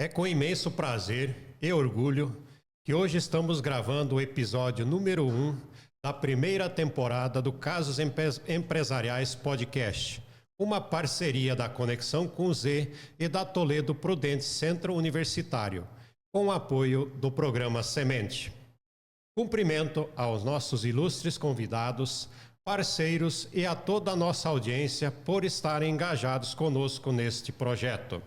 É com imenso prazer e orgulho que hoje estamos gravando o episódio número 1 da primeira temporada do Casos Empresariais Podcast, uma parceria da Conexão com Z e da Toledo Prudente Centro Universitário, com o apoio do programa Semente. Cumprimento aos nossos ilustres convidados, parceiros e a toda a nossa audiência por estarem engajados conosco neste projeto.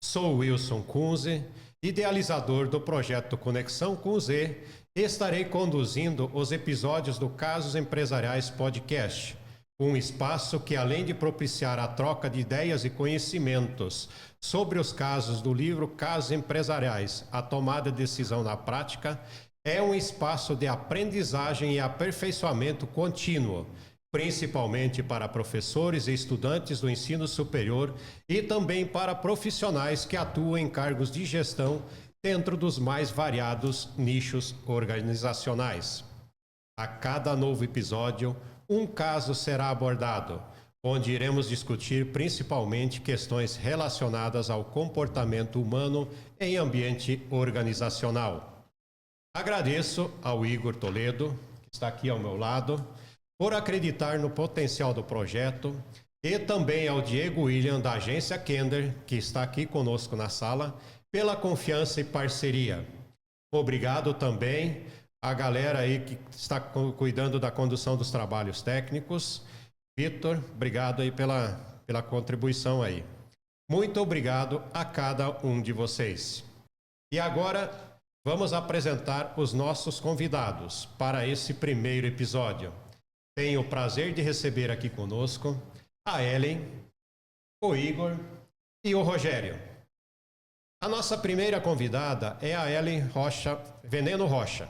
Sou Wilson Kunze, idealizador do projeto Conexão com Z, e estarei conduzindo os episódios do Casos Empresariais Podcast, um espaço que, além de propiciar a troca de ideias e conhecimentos sobre os casos do livro Casos Empresariais, a tomada de decisão na prática, é um espaço de aprendizagem e aperfeiçoamento contínuo, principalmente para professores e estudantes do ensino superior e também para profissionais que atuam em cargos de gestão dentro dos mais variados nichos organizacionais. A cada novo episódio, um caso será abordado, onde iremos discutir principalmente questões relacionadas ao comportamento humano em ambiente organizacional. Agradeço ao Igor Toledo, que está aqui ao meu lado, por acreditar no potencial do projeto, e também ao Diego William, da agência Kender, que está aqui conosco na sala, pela confiança e parceria. Obrigado também à galera aí que está cuidando da condução dos trabalhos técnicos. Vitor, obrigado aí pela contribuição aí. Muito obrigado a cada um de vocês. E agora vamos apresentar os nossos convidados para esse primeiro episódio. Tenho o prazer de receber aqui conosco a Ellen, o Igor e o Rogério. A nossa primeira convidada é a Ellen Veneno Rocha,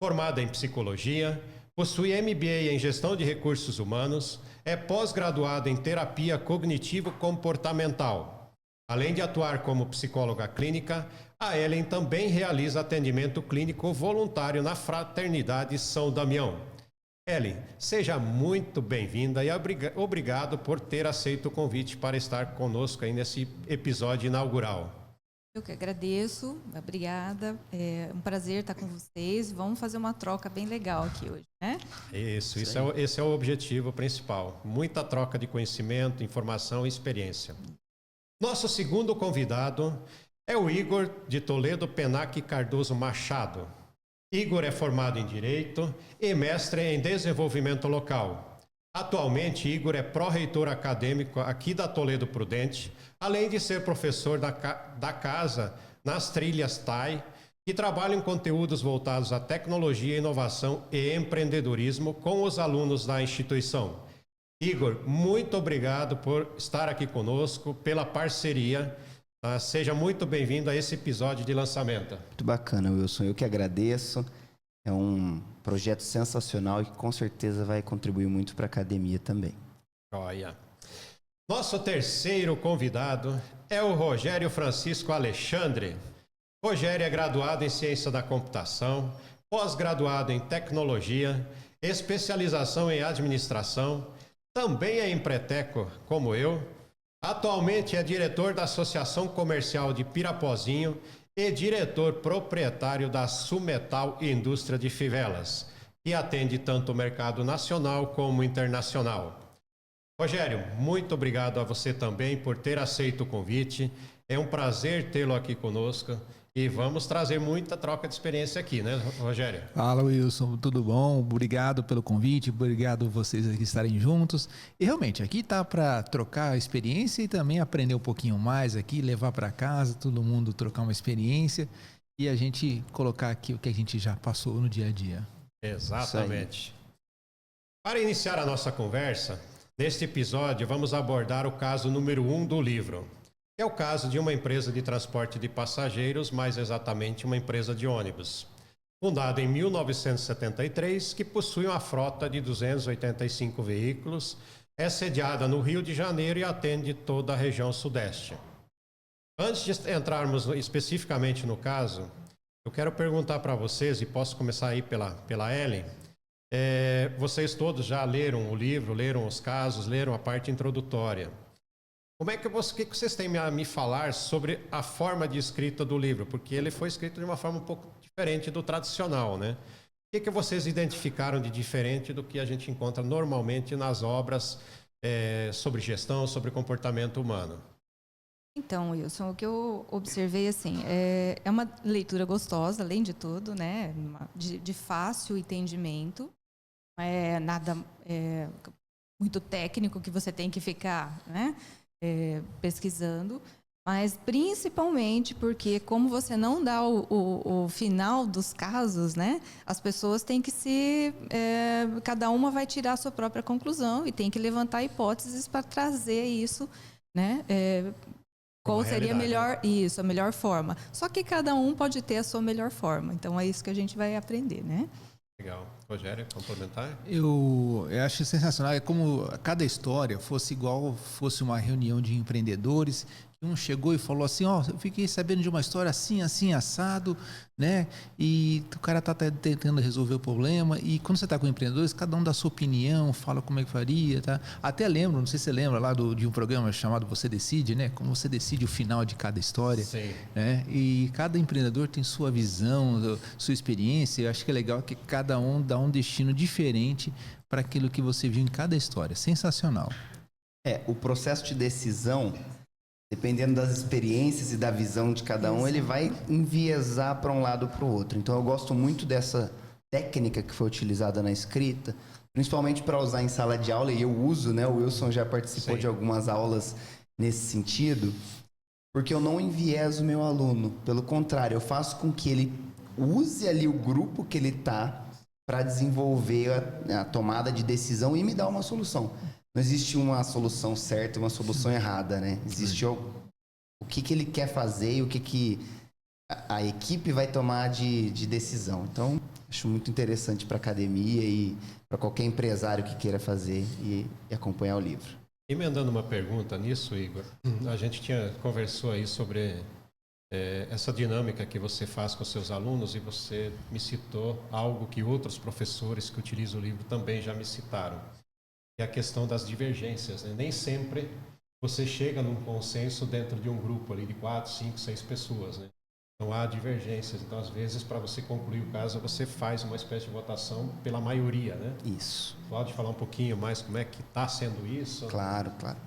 formada em psicologia, possui MBA em gestão de recursos humanos, é pós-graduada em terapia cognitivo-comportamental. Além de atuar como psicóloga clínica, a Ellen também realiza atendimento clínico voluntário na Fraternidade São Damião. Ellen, seja muito bem-vinda e obrigado por ter aceito o convite para estar conosco aí nesse episódio inaugural. Eu que agradeço, obrigada, é um prazer estar com vocês. Vamos fazer uma troca bem legal aqui hoje, né? Esse é o objetivo principal, muita troca de conhecimento, informação e experiência. Nosso segundo convidado é o Igor de Toledo Penac Cardoso Machado. Igor é formado em Direito e mestre em Desenvolvimento Local. Atualmente, Igor é pró-reitor acadêmico aqui da Toledo Prudente, além de ser professor da casa nas trilhas TAI, que trabalha em conteúdos voltados à tecnologia, inovação e empreendedorismo com os alunos da instituição. Igor, muito obrigado por estar aqui conosco, pela parceria. Seja muito bem-vindo a esse episódio de lançamento. Muito bacana, Wilson. Eu que agradeço. É um projeto sensacional e que com certeza vai contribuir muito para a academia também. Olha. Nosso terceiro convidado é o Rogério Francisco Alexandre. Rogério é graduado em Ciência da Computação, pós-graduado em Tecnologia, especialização em Administração, também é empreteco, como eu. Atualmente é diretor da Associação Comercial de Pirapozinho e diretor proprietário da Sumetal Indústria de Fivelas, que atende tanto o mercado nacional como internacional. Rogério, muito obrigado a você também por ter aceito o convite. É um prazer tê-lo aqui conosco e vamos trazer muita troca de experiência aqui, né, Rogério? Fala, Wilson, tudo bom? Obrigado pelo convite, obrigado vocês aqui estarem juntos. E realmente, aqui tá para trocar experiência e também aprender um pouquinho mais aqui, levar para casa, todo mundo trocar uma experiência e a gente colocar aqui o que a gente já passou no dia a dia. Exatamente. Para iniciar a nossa conversa, neste episódio vamos abordar o caso número 1 do livro. É o caso de uma empresa de transporte de passageiros, mais exatamente uma empresa de ônibus. Fundada em 1973, que possui uma frota de 285 veículos, é sediada no Rio de Janeiro e atende toda a região sudeste. Antes de entrarmos especificamente no caso, eu quero perguntar para vocês, e posso começar aí pela Ellen, vocês todos já leram o livro, leram os casos, leram a parte introdutória. Como é que o que vocês têm a me falar sobre a forma de escrita do livro? Porque ele foi escrito de uma forma um pouco diferente do tradicional, né? O que vocês identificaram de diferente do que a gente encontra normalmente nas obras sobre gestão, sobre comportamento humano? Então, Wilson, o que eu observei, assim, é uma leitura gostosa, além de tudo, né? De fácil entendimento. Não é nada muito técnico que você tem que ficar, né? Pesquisando. Mas, principalmente, porque como você não dá o final dos casos, né? As pessoas têm que cada uma vai tirar a sua própria conclusão e tem que levantar hipóteses para trazer isso, né? Qual seria a melhor forma. Só que cada um pode ter a sua melhor forma. Então, é isso que a gente vai aprender, né? Legal. Rogério, complementar? Eu acho sensacional. É como cada história fosse uma reunião de empreendedores. Um chegou e falou assim, eu fiquei sabendo de uma história assim, assim, assado, né? E o cara tá tentando resolver o problema. E quando você tá com empreendedores, cada um dá a sua opinião, fala como é que faria, tá? Até lembro, não sei se você lembra lá de um programa chamado Você Decide, né? Como você decide o final de cada história. Sim. Né? E cada empreendedor tem sua visão, sua experiência. Eu acho que é legal que cada um dá um destino diferente para aquilo que você viu em cada história. Sensacional. O processo de decisão, dependendo das experiências e da visão de cada um, ele vai enviesar para um lado ou para o outro. Então, eu gosto muito dessa técnica que foi utilizada na escrita, principalmente para usar em sala de aula, e eu uso, né? O Wilson já participou de algumas aulas nesse sentido, porque eu não envieso o meu aluno. Pelo contrário, eu faço com que ele use ali o grupo que ele está para desenvolver a tomada de decisão e me dar uma solução. Não existe uma solução certa e uma solução errada, né? Existe o que ele quer fazer e o que a equipe vai tomar de decisão. Então, acho muito interessante para a academia e para qualquer empresário que queira fazer e acompanhar o livro. Emendando uma pergunta nisso, Igor, a gente conversou aí sobre essa dinâmica que você faz com seus alunos e você me citou algo que outros professores que utilizam o livro também já me citaram. É a questão das divergências, né? Nem sempre você chega num consenso dentro de um grupo ali de 4, 5, 6 pessoas, né? Então há divergências. Então, às vezes, para você concluir o caso, você faz uma espécie de votação pela maioria, né? Isso. Pode falar um pouquinho mais como é que está sendo isso? Claro, claro.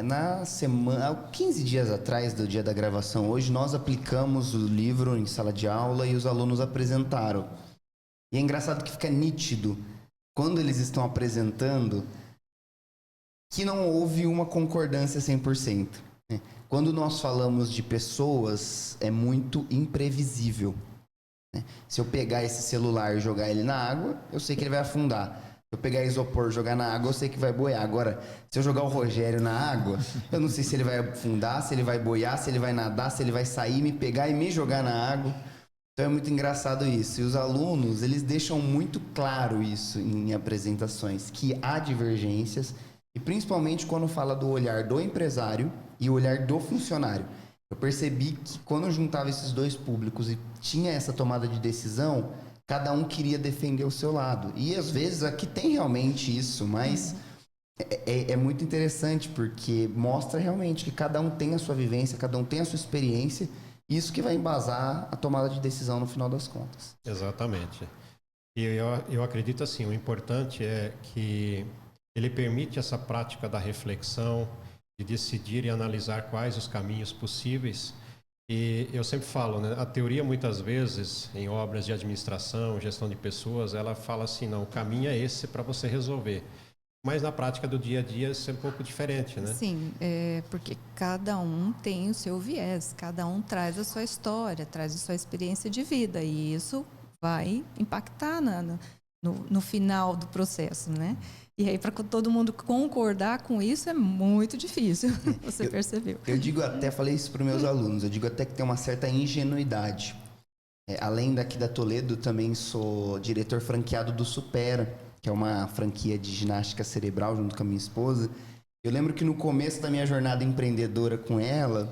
Na semana, 15 dias atrás do dia da gravação hoje, nós aplicamos o livro em sala de aula e os alunos apresentaram. E é engraçado que fica nítido, quando eles estão apresentando, que não houve uma concordância 100%. Né? Quando nós falamos de pessoas, é muito imprevisível. Né? Se eu pegar esse celular e jogar ele na água, eu sei que ele vai afundar. Se eu pegar isopor e jogar na água, eu sei que vai boiar. Agora, se eu jogar o Rogério na água, eu não sei se ele vai afundar, se ele vai boiar, se ele vai nadar, se ele vai sair, me pegar e me jogar na água. Então é muito engraçado isso. E os alunos, eles deixam muito claro isso em apresentações, que há divergências, e principalmente quando fala do olhar do empresário e o olhar do funcionário. Eu percebi que quando eu juntava esses dois públicos e tinha essa tomada de decisão, cada um queria defender o seu lado. E às vezes aqui tem realmente isso, mas é muito interessante porque mostra realmente que cada um tem a sua vivência, cada um tem a sua experiência, e isso que vai embasar a tomada de decisão no final das contas. Exatamente. E eu acredito assim, o importante é que ele permite essa prática da reflexão, de decidir e analisar quais os caminhos possíveis. E eu sempre falo, né, a teoria muitas vezes, em obras de administração, gestão de pessoas, ela fala assim, não, o caminho é esse para você resolver. Mas na prática do dia a dia isso é um pouco diferente, né? Sim, porque cada um tem o seu viés, cada um traz a sua história, traz a sua experiência de vida, e isso vai impactar no final do processo, né? E aí, para todo mundo concordar com isso, é muito difícil, você percebeu. Eu digo até, falei isso para os meus alunos, eu digo até que tem uma certa ingenuidade. Além daqui da Toledo, também sou diretor franqueado do Supera, que é uma franquia de ginástica cerebral junto com a minha esposa. Eu lembro que no começo da minha jornada empreendedora com ela,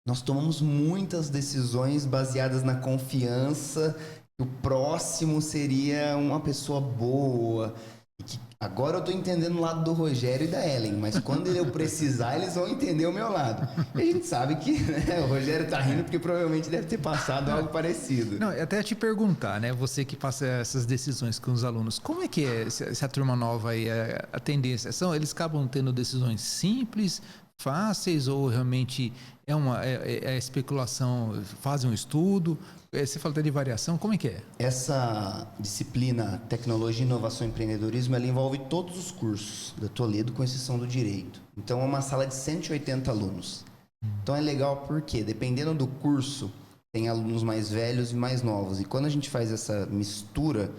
nós tomamos muitas decisões baseadas na confiança que o próximo seria uma pessoa boa. Agora eu tô entendendo o lado do Rogério e da Ellen, mas quando eu precisar, eles vão entender o meu lado. E a gente sabe que, né, o Rogério tá rindo porque provavelmente deve ter passado algo parecido. Não, até te perguntar, né? Você que passa essas decisões com os alunos, como é que é se a turma nova aí, a tendência? Eles acabam tendo decisões simples, fáceis, ou realmente é especulação, fazem um estudo? Você falou até de variação, como é que é? Essa disciplina Tecnologia, Inovação e Empreendedorismo, ela envolve todos os cursos da Toledo, com exceção do Direito. Então, é uma sala de 180 alunos. Então, é legal porque, dependendo do curso, tem alunos mais velhos e mais novos. E quando a gente faz essa mistura,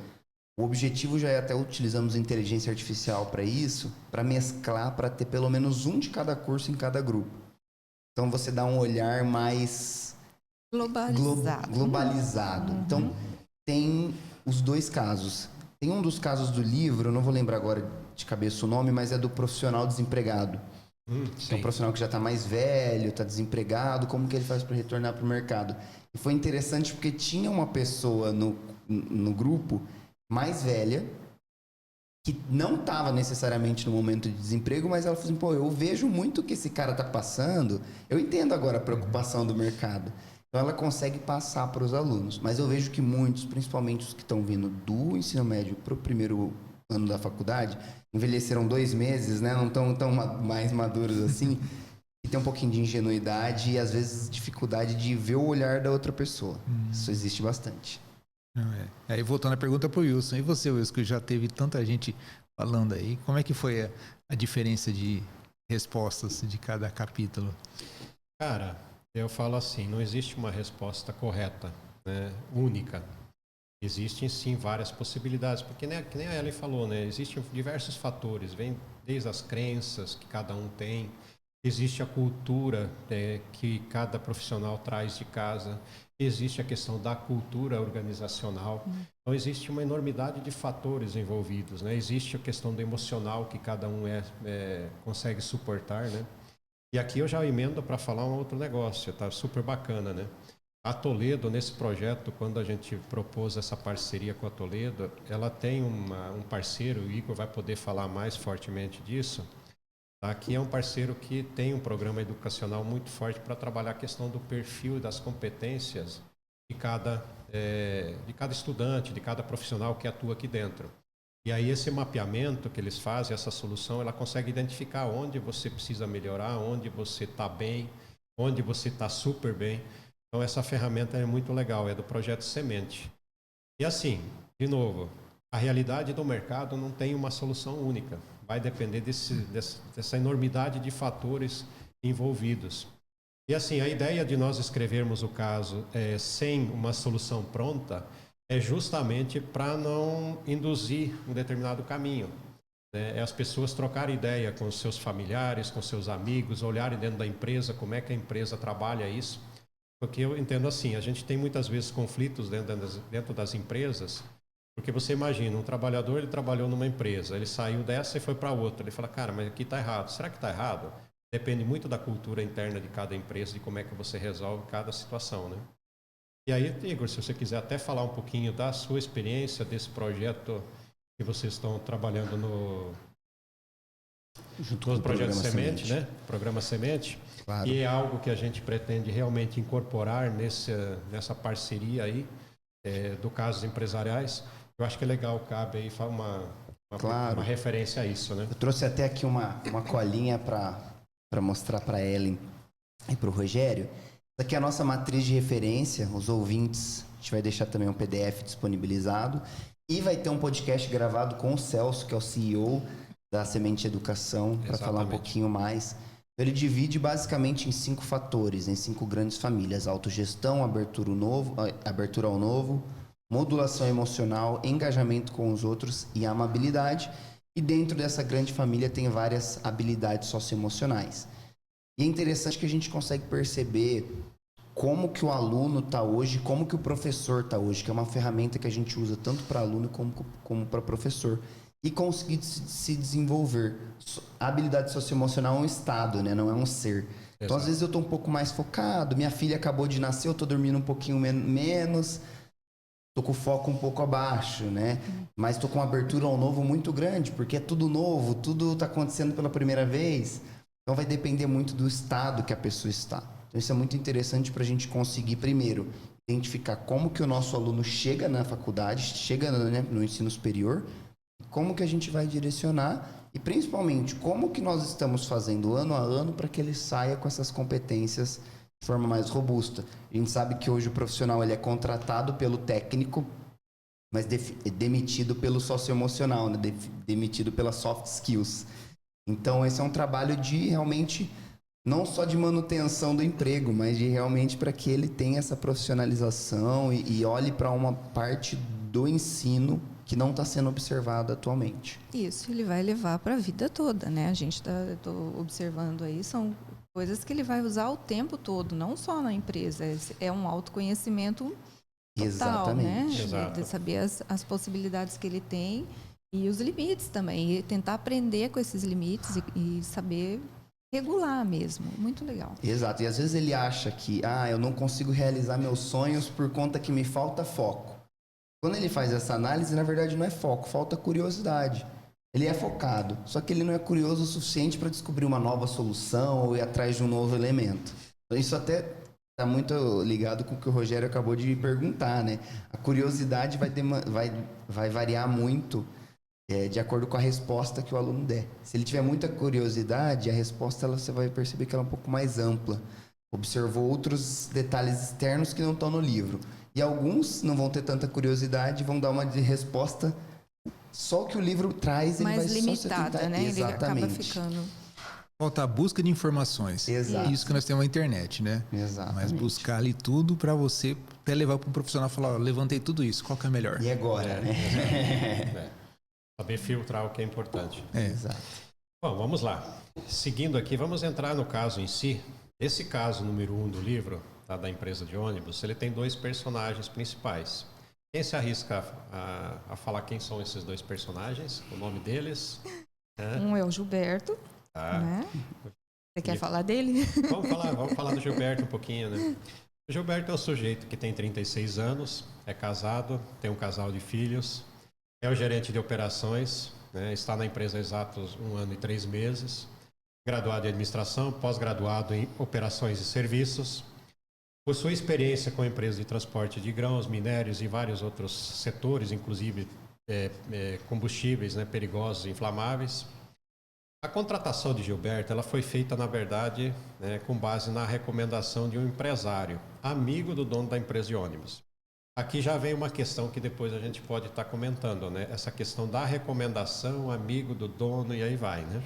o objetivo já é, até utilizamos inteligência artificial para isso, para mesclar, para ter pelo menos um de cada curso em cada grupo. Então, você dá um olhar mais globalizado. Uhum. Então, tem os dois casos. Tem um dos casos do livro, eu não vou lembrar agora de cabeça o nome, mas é do profissional desempregado. É um profissional que já está mais velho, está desempregado, como que ele faz para retornar para o mercado? E foi interessante porque tinha uma pessoa no grupo mais velha, que não estava necessariamente no momento de desemprego, mas ela falou assim, pô, eu vejo muito o que esse cara está passando, eu entendo agora a preocupação do mercado. Então, ela consegue passar para os alunos. Mas eu vejo que muitos, principalmente os que estão vindo do ensino médio para o primeiro ano da faculdade, envelheceram 2 meses, né? Não estão tão mais maduros assim, e tem um pouquinho de ingenuidade e, às vezes, dificuldade de ver o olhar da outra pessoa. Isso existe bastante. Aí, voltando a pergunta para o Wilson. E você, Wilson, que já teve tanta gente falando aí, como é que foi a diferença de respostas de cada capítulo? Cara, eu falo assim, não existe uma resposta correta, né, única. Existem sim várias possibilidades, porque que nem a Ellen falou, né, existem diversos fatores, vem desde as crenças que cada um tem, existe a cultura que cada profissional traz de casa, existe a questão da cultura organizacional, então existe uma enormidade de fatores envolvidos, né, existe a questão do emocional que cada um consegue suportar, né. E aqui eu já emendo para falar um outro negócio, tá super bacana, né? A Toledo, nesse projeto, quando a gente propôs essa parceria com a Toledo, ela tem um parceiro, o Igor vai poder falar mais fortemente disso, tá? Que é um parceiro que tem um programa educacional muito forte para trabalhar a questão do perfil e das competências de cada estudante, de cada profissional que atua aqui dentro. E aí esse mapeamento que eles fazem, essa solução, ela consegue identificar onde você precisa melhorar, onde você está bem, onde você está super bem. Então essa ferramenta é muito legal, é do projeto Semente. E assim, de novo, a realidade do mercado não tem uma solução única. Vai depender dessa enormidade de fatores envolvidos. E assim, a ideia de nós escrevermos o caso sem uma solução pronta é justamente para não induzir um determinado caminho. É as pessoas trocarem ideia com os seus familiares, com seus amigos, olharem dentro da empresa, como é que a empresa trabalha isso. Porque eu entendo assim, a gente tem muitas vezes conflitos dentro das empresas, porque você imagina, um trabalhador, ele trabalhou numa empresa, ele saiu dessa e foi para outra. Ele fala, cara, mas aqui está errado. Será que está errado? Depende muito da cultura interna de cada empresa, de como é que você resolve cada situação, né? E aí, Igor, se você quiser até falar um pouquinho da sua experiência desse projeto que vocês estão trabalhando no projeto Semente, né? Programa Semente. Claro. E é algo que a gente pretende realmente incorporar nessa parceria aí do Casos Empresariais. Eu acho que é legal, cabe aí uma referência a isso, né? Eu trouxe até aqui uma colinha para mostrar para a Ellen e para o Rogério. Essa aqui é a nossa matriz de referência, os ouvintes, a gente vai deixar também um PDF disponibilizado e vai ter um podcast gravado com o Celso, que é o CEO da Semente Educação, para falar um pouquinho mais. Ele divide basicamente em 5 fatores, em 5 grandes famílias: autogestão, abertura ao novo, modulação emocional, engajamento com os outros e amabilidade. E dentro dessa grande família tem várias habilidades socioemocionais. E é interessante que a gente consegue perceber como que o aluno está hoje, como que o professor está hoje, que é uma ferramenta que a gente usa tanto para aluno como para professor. E conseguir se desenvolver. A habilidade socioemocional é um estado, né? Não é um ser. Exato. Então, às vezes, eu estou um pouco mais focado, minha filha acabou de nascer, eu estou dormindo um pouquinho menos, tô com o foco um pouco abaixo, né? Mas tô com uma abertura ao novo muito grande, porque é tudo novo, tudo está acontecendo pela primeira vez. Então vai depender muito do estado que a pessoa está. Então isso é muito interessante para a gente conseguir, primeiro, identificar como que o nosso aluno chega na faculdade, chega, né, no ensino superior, como que a gente vai direcionar e principalmente como que nós estamos fazendo ano a ano para que ele saia com essas competências de forma mais robusta. A gente sabe que hoje o profissional ele é contratado pelo técnico, mas demitido pelo socioemocional, né? Demitido pelas soft skills. Então esse é um trabalho de realmente não só de manutenção do emprego, mas de realmente para que ele tenha essa profissionalização e olhe para uma parte do ensino que não está sendo observada atualmente. Isso ele vai levar para a vida toda, né? A gente tô observando aí, são coisas que ele vai usar o tempo todo, não só na empresa. É um autoconhecimento total, Exatamente. né? Exato. De saber as possibilidades que ele tem e os limites também. E tentar aprender com esses limites e saber regular mesmo. Muito legal. Exato. E às vezes ele acha que eu não consigo realizar meus sonhos por conta que me falta foco. Quando ele faz essa análise, na verdade não é foco, falta curiosidade. Ele é focado, só que ele não é curioso o suficiente para descobrir uma nova solução ou ir atrás de um novo elemento. Então, isso até está muito ligado com o que o Rogério acabou de perguntar, né? A curiosidade vai variar muito de acordo com a resposta que o aluno der. Se ele tiver muita curiosidade, a resposta você vai perceber que ela é um pouco mais ampla. Observou outros detalhes externos que não estão no livro. E alguns não vão ter tanta curiosidade, vão dar uma resposta só que o livro traz, ele mais vai limitada, só se né? Exatamente. Ele acaba ficando... Falta a busca de informações. Exato. Isso que nós temos na internet, né? Exatamente. Mas buscar ali tudo para você até levar para um profissional e falar, levantei tudo isso, qual que é melhor? E agora, né? Saber filtrar o que é importante. Exato. Bom, vamos lá. Seguindo aqui, vamos entrar no caso em si. Esse caso número 1 do livro, da empresa de ônibus, ele tem 2 personagens principais. Quem se arrisca a falar quem são esses 2 personagens? O nome deles? Um é o Gilberto, né? Você quer falar dele? Vamos falar do Gilberto um pouquinho, né? O Gilberto é um sujeito que tem 36 anos, é casado, tem um casal de filhos, é o gerente de operações, né? Está na empresa há exatos 1 ano e 3 meses, graduado em administração, pós-graduado em operações e serviços, possui experiência com empresas de transporte de grãos, minérios e vários outros setores, inclusive combustíveis, né, perigosos e inflamáveis. A contratação de Gilberto ela foi feita, na verdade, né, com base na recomendação de um empresário, amigo do dono da empresa de ônibus. Aqui já vem uma questão que depois a gente pode estar comentando, né? Essa questão da recomendação, amigo do dono e aí vai, né?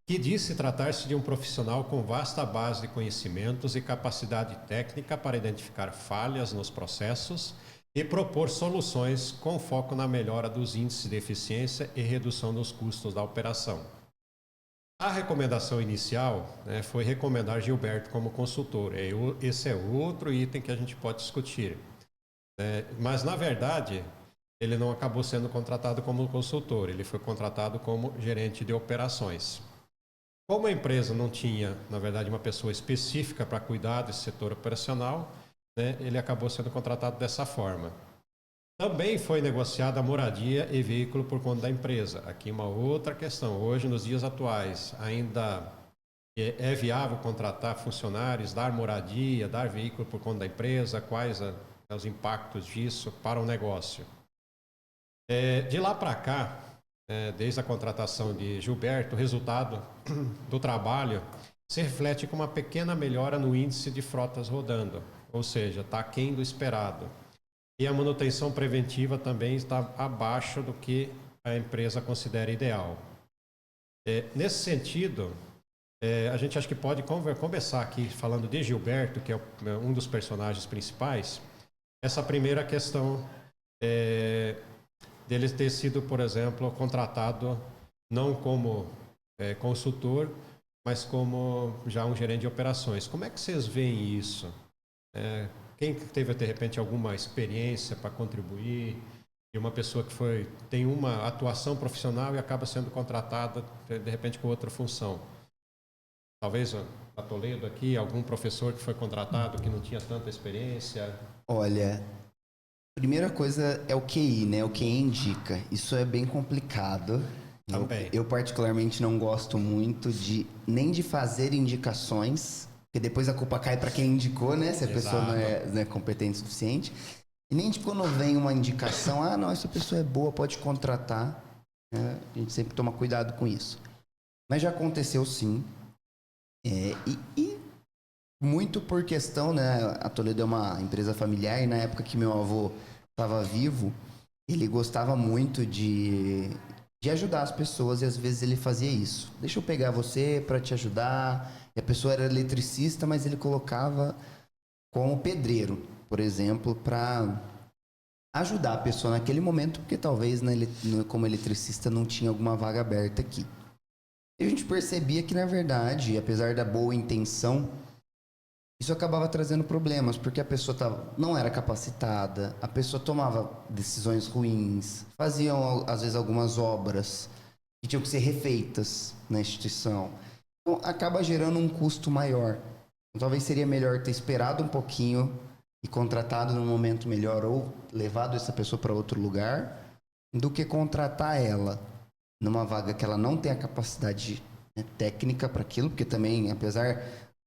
Que disse tratar-se de um profissional com vasta base de conhecimentos e capacidade técnica para identificar falhas nos processos e propor soluções com foco na melhora dos índices de eficiência e redução dos custos da operação. A recomendação inicial, né, foi recomendar Gilberto como consultor. Esse é outro item que a gente pode discutir. Mas, na verdade, ele não acabou sendo contratado como consultor, ele foi contratado como gerente de operações. Como a empresa não tinha, na verdade, uma pessoa específica para cuidar desse setor operacional, né, ele acabou sendo contratado dessa forma. Também foi negociada a moradia e veículo por conta da empresa. Aqui uma outra questão. Hoje, nos dias atuais, ainda é viável contratar funcionários, dar moradia, dar veículo por conta da empresa? Quais os impactos disso para o negócio? De lá para cá, desde a contratação de Gilberto, o resultado do trabalho se reflete com uma pequena melhora no índice de frotas rodando, ou seja, está aquém do esperado. E a manutenção preventiva também está abaixo do que a empresa considera ideal. Nesse sentido, a gente acho que pode começar aqui falando de Gilberto, que é um dos personagens principais. Essa primeira questão dele ter sido, por exemplo, contratado não como consultor, mas como já um gerente de operações. Como é que vocês veem isso? Quem teve, de repente, alguma experiência para contribuir? E uma pessoa que tem uma atuação profissional e acaba sendo contratada, de repente, com outra função. Talvez a Toledo aqui, algum professor que foi contratado que não tinha tanta experiência. Olha, Primeira coisa é o QI, né? O QI indica. Isso é bem complicado. Também. Eu particularmente não gosto muito nem de fazer indicações, porque depois a culpa cai para quem indicou, né? Se a pessoa não é competente o suficiente. E nem de quando vem uma indicação, não, essa pessoa é boa, pode contratar. Né? A gente sempre toma cuidado com isso. Mas já aconteceu sim. E muito por questão, né? A Toledo é uma empresa familiar e na época que meu avô estava vivo, ele gostava muito de ajudar as pessoas e às vezes ele fazia isso. Deixa eu pegar você para te ajudar. E a pessoa era eletricista, mas ele colocava como pedreiro, por exemplo, para ajudar a pessoa naquele momento, porque talvez como eletricista não tinha alguma vaga aberta aqui. E a gente percebia que, na verdade, apesar da boa intenção, isso acabava trazendo problemas, porque a pessoa não era capacitada, a pessoa tomava decisões ruins, faziam, às vezes, algumas obras que tinham que ser refeitas na instituição. Então, acaba gerando um custo maior. Então, talvez seria melhor ter esperado um pouquinho e contratado num momento melhor ou levado essa pessoa para outro lugar, do que contratar ela numa vaga que ela não tem a capacidade, né, técnica para aquilo, porque também, apesar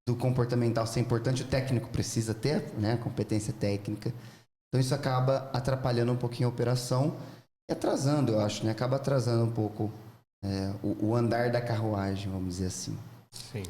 do comportamental ser importante, o técnico precisa ter, né, competência técnica. Então isso acaba atrapalhando um pouquinho a operação e atrasando, eu acho, né? Acaba atrasando um pouco o andar da carruagem, vamos dizer assim. Sim.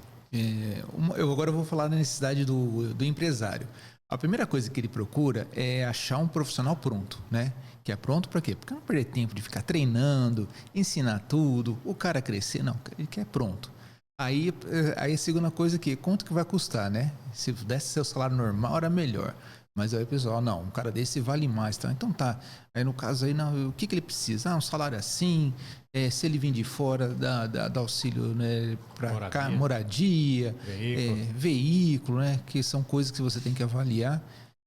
Eu agora vou falar da necessidade do empresário. A primeira coisa que ele procura é achar um profissional pronto, né? Que é pronto para quê? Porque não perder tempo de ficar treinando, ensinar tudo, o cara crescer. Não, ele quer pronto. Aí a segunda coisa que quanto que vai custar, né? Se desse seu salário normal, era melhor. Mas aí o pessoal, não, um cara desse vale mais. Tá? Então tá. Aí no caso aí, não, o que ele precisa? Um salário assim, se ele vir de fora, dá auxílio, né, para moradia, veículo, né? Que são coisas que você tem que avaliar.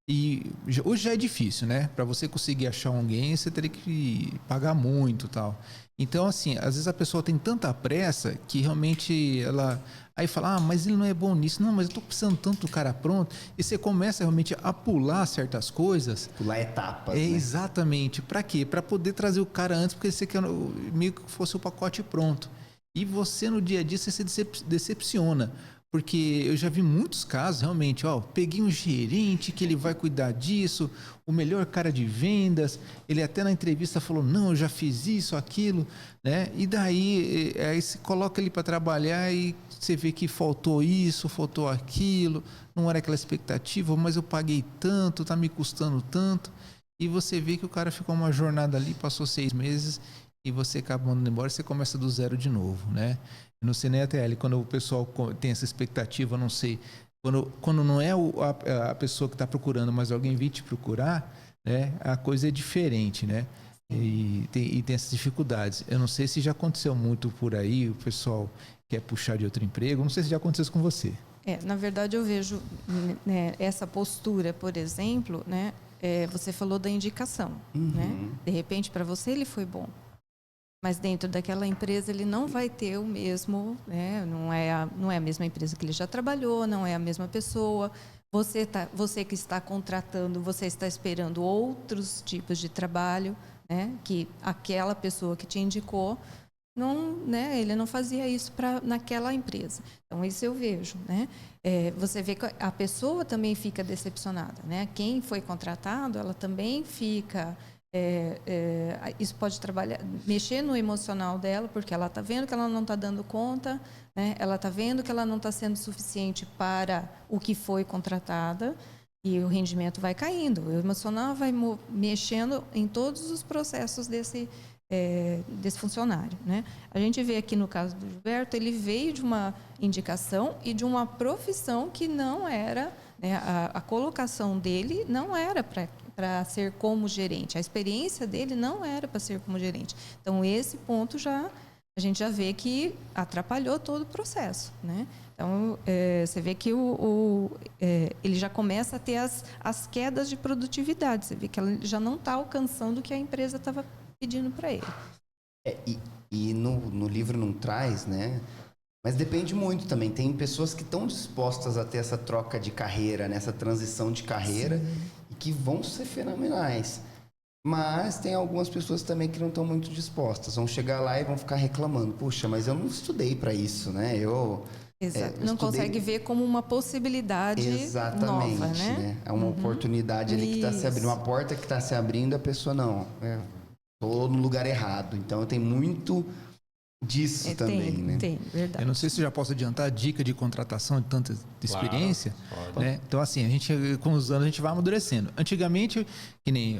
E hoje já é difícil, né? Para você conseguir achar alguém, você teria que pagar muito e tal. Então, assim, às vezes a pessoa tem tanta pressa que realmente ela... Aí fala, mas ele não é bom nisso. Não, mas eu tô precisando tanto do cara pronto. E você começa realmente a pular certas coisas. Pular etapas, né? Exatamente. Para quê? Para poder trazer o cara antes, porque você quer meio que fosse o pacote pronto. E você, no dia a dia, você se decepciona. Porque eu já vi muitos casos, realmente, peguei um gerente que ele vai cuidar disso, o melhor cara de vendas, ele até na entrevista falou, não, eu já fiz isso, aquilo, né? E daí, aí você coloca ele para trabalhar e você vê que faltou isso, faltou aquilo, não era aquela expectativa, mas eu paguei tanto, tá me custando tanto, e você vê que o cara ficou uma jornada ali, passou 6 meses, e você acaba mandando embora, você começa do zero de novo, né? No CNETL, quando o pessoal tem essa expectativa, não sei, quando não é a pessoa que está procurando, mas alguém vir te procurar, né, a coisa é diferente, né? E tem essas dificuldades. Eu não sei se já aconteceu muito por aí, o pessoal quer puxar de outro emprego, não sei se já aconteceu isso com você. Na verdade, eu vejo, né, essa postura, por exemplo, né, você falou da indicação, né? De repente, para você ele foi bom. Mas dentro daquela empresa ele não vai ter o mesmo, né? Não é a mesma empresa que ele já trabalhou, não é a mesma pessoa. Você que está contratando, você está esperando outros tipos de trabalho, né? Que aquela pessoa que te indicou, não, né? Ele não fazia isso naquela empresa. Então isso eu vejo, né? Você vê que a pessoa também fica decepcionada, né? Quem foi contratado, ela também fica... isso pode mexer no emocional dela, porque ela está vendo que ela não está dando conta, né? Ela está vendo que ela não está sendo suficiente para o que foi contratada e o rendimento vai caindo. O emocional vai mexendo em todos os processos desse funcionário, né? A gente vê aqui no caso do Gilberto, ele veio de uma indicação e de uma profissão que não era, né? A colocação dele não era para ser como gerente. A experiência dele não era para ser como gerente. Então, esse ponto a gente já vê que atrapalhou todo o processo, né? Então, você vê que ele já começa a ter as quedas de produtividade. Você vê que ele já não está alcançando o que a empresa estava pedindo para ele. E no livro não traz, né? Mas depende muito também. Tem pessoas que estão dispostas a ter essa troca de carreira, nessa transição de carreira. Sim. que vão ser fenomenais. Mas tem algumas pessoas também que não estão muito dispostas. Vão chegar lá e vão ficar reclamando. Puxa, mas eu não estudei para isso, né? Exato. Não consegue ver como uma possibilidade nova, né? É uma oportunidade ali que está se abrindo. Uma porta que está se abrindo, a pessoa não. Estou no lugar errado. Então, tem muito disso também, né? Tem, verdade. Eu não sei se eu já posso adiantar a dica de contratação de tanta experiência, né? Então, assim, a gente, com os anos, a gente vai amadurecendo. Antigamente, que nem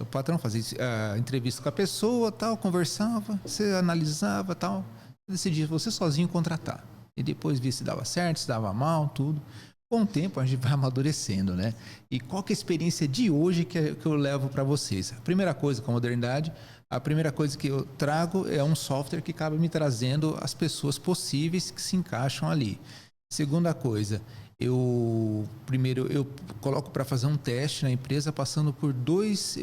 o patrão fazia a entrevista com a pessoa, tal, conversava, você analisava, tal, decidia você sozinho contratar. E depois via se dava certo, se dava mal, tudo. Com o tempo, a gente vai amadurecendo, né? E qual que é a experiência de hoje que eu levo para vocês? A primeira coisa, com a modernidade, a primeira coisa que eu trago é um software que acaba me trazendo as pessoas possíveis que se encaixam ali. Segunda coisa, eu coloco para fazer um teste na empresa passando por dois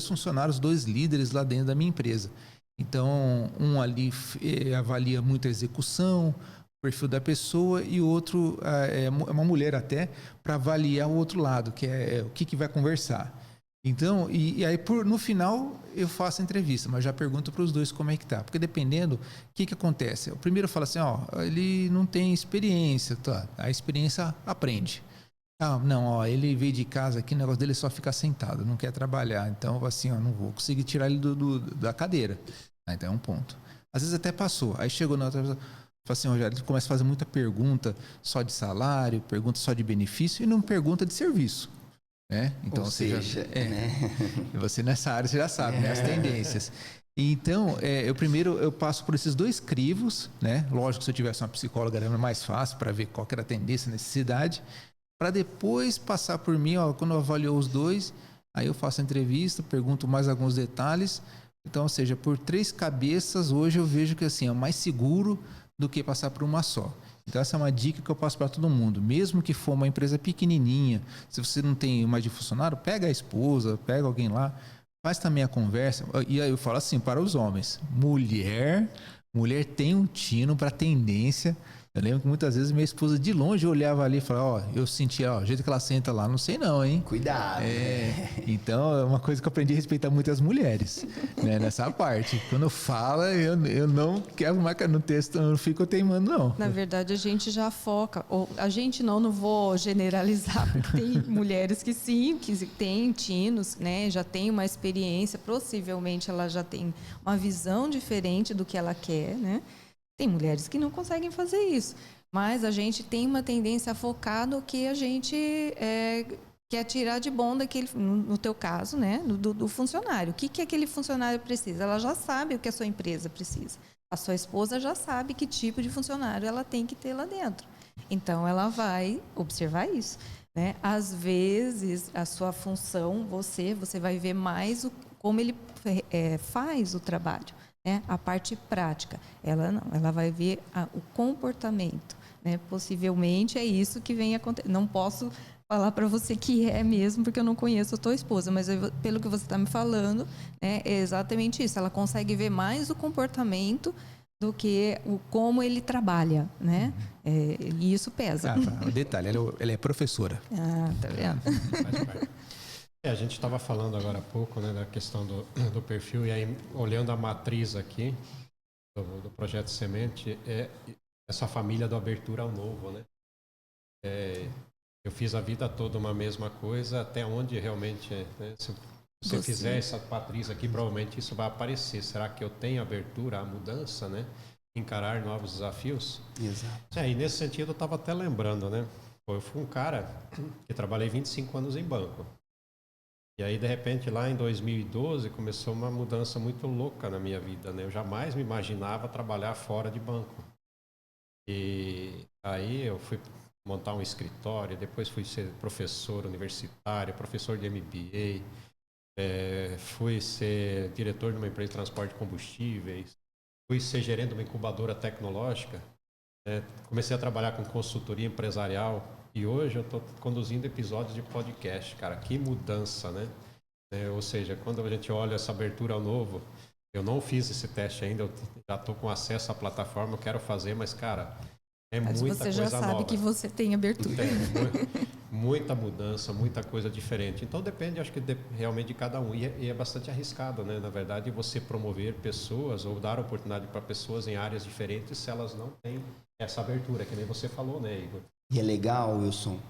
funcionários, 2 líderes lá dentro da minha empresa. Então, um ali avalia muito a execução, o perfil da pessoa, e o outro é uma mulher até, para avaliar o outro lado, que é o que vai conversar. Então, e aí no final eu faço a entrevista, mas já pergunto para os dois como é que tá. Porque dependendo, o que acontece? O primeiro fala assim, ele não tem experiência, tá? A experiência aprende. Não, ele veio de casa aqui, o negócio dele é só ficar sentado, não quer trabalhar. Então, assim, não vou conseguir tirar ele da cadeira. Então é um ponto. Às vezes até passou. Aí chegou na outra pessoa, fala assim, Rogério, ele começa a fazer muita pergunta só de salário, pergunta só de benefício e não pergunta de serviço. Né? Então, você nessa área você já sabe, né? As tendências. Então, eu passo por esses 2 crivos, né? Lógico, se eu tivesse uma psicóloga era mais fácil para ver qual que era a tendência, a necessidade, para depois passar por mim, quando eu avalio os 2, aí eu faço a entrevista, pergunto mais alguns detalhes. Então, ou seja, por 3 cabeças, hoje eu vejo que assim, é mais seguro do que passar por uma só. Então, essa é uma dica que eu passo para todo mundo. Mesmo que for uma empresa pequenininha, se você não tem mais de funcionário, pega a esposa, pega alguém lá, faz também a conversa. E aí eu falo assim, para os homens, mulher tem um tino para tendência. Eu lembro que muitas vezes minha esposa de longe olhava ali e falava, eu sentia, o jeito que ela senta lá, não sei não, hein? Cuidado. Então, é uma coisa que eu aprendi a respeitar muito as mulheres, né? Nessa parte. Quando fala, eu não quero marcar no texto, eu não fico teimando, não. Na verdade, a gente já foca, a gente não vou generalizar, porque tem mulheres que sim, que têm tinos, né? Já tem uma experiência, possivelmente ela já tem uma visão diferente do que ela quer, né? Tem mulheres que não conseguem fazer isso, mas a gente tem uma tendência a focar no que a gente quer tirar de bom daquele, no teu caso, né, do funcionário. O que aquele funcionário precisa? Ela já sabe o que a sua empresa precisa. A sua esposa já sabe que tipo de funcionário ela tem que ter lá dentro. Então, ela vai observar isso, né? Às vezes, a sua função, você vai ver mais como ele faz o trabalho. Né? A parte prática, ela não, ela vai ver o comportamento, né? Possivelmente é isso que vem acontecendo. Não posso falar para você que é mesmo, porque eu não conheço a tua esposa, mas pelo que você está me falando, né, é exatamente isso. Ela consegue ver mais o comportamento do que como ele trabalha, né? E isso pesa. O detalhe, ela é professora. Tá vendo? Faz parte. A gente estava falando agora há pouco, né, da questão do perfil, e aí, olhando a matriz aqui do Projeto Semente, essa família do Abertura ao Novo, né? Eu fiz a vida toda uma mesma coisa, até onde realmente, né, se você fizer essa matriz aqui, provavelmente isso vai aparecer. Será que eu tenho abertura à mudança, né? Encarar novos desafios? Exato. E nesse sentido, eu estava até lembrando, né? Eu fui um cara que trabalhei 25 anos em banco. E aí, de repente, lá em 2012, começou uma mudança muito louca na minha vida, né? Eu jamais me imaginava trabalhar fora de banco. E aí eu fui montar um escritório, depois fui ser professor universitário, professor de MBA, fui ser diretor de uma empresa de transporte de combustíveis, fui ser gerente de uma incubadora tecnológica, comecei a trabalhar com consultoria empresarial. E hoje eu estou conduzindo episódios de podcast, cara, que mudança, né? Ou seja, quando a gente olha essa abertura ao novo, eu não fiz esse teste ainda, eu já estou com acesso à plataforma, eu quero fazer, mas, cara, mas muita coisa nova. Você já sabe que você tem abertura. muita mudança, muita coisa diferente. Então depende, acho que realmente de cada um. E é bastante arriscado, né? Na verdade, você promover pessoas ou dar oportunidade para pessoas em áreas diferentes se elas não têm essa abertura, que nem você falou, né, Igor? E é legal, Wilson,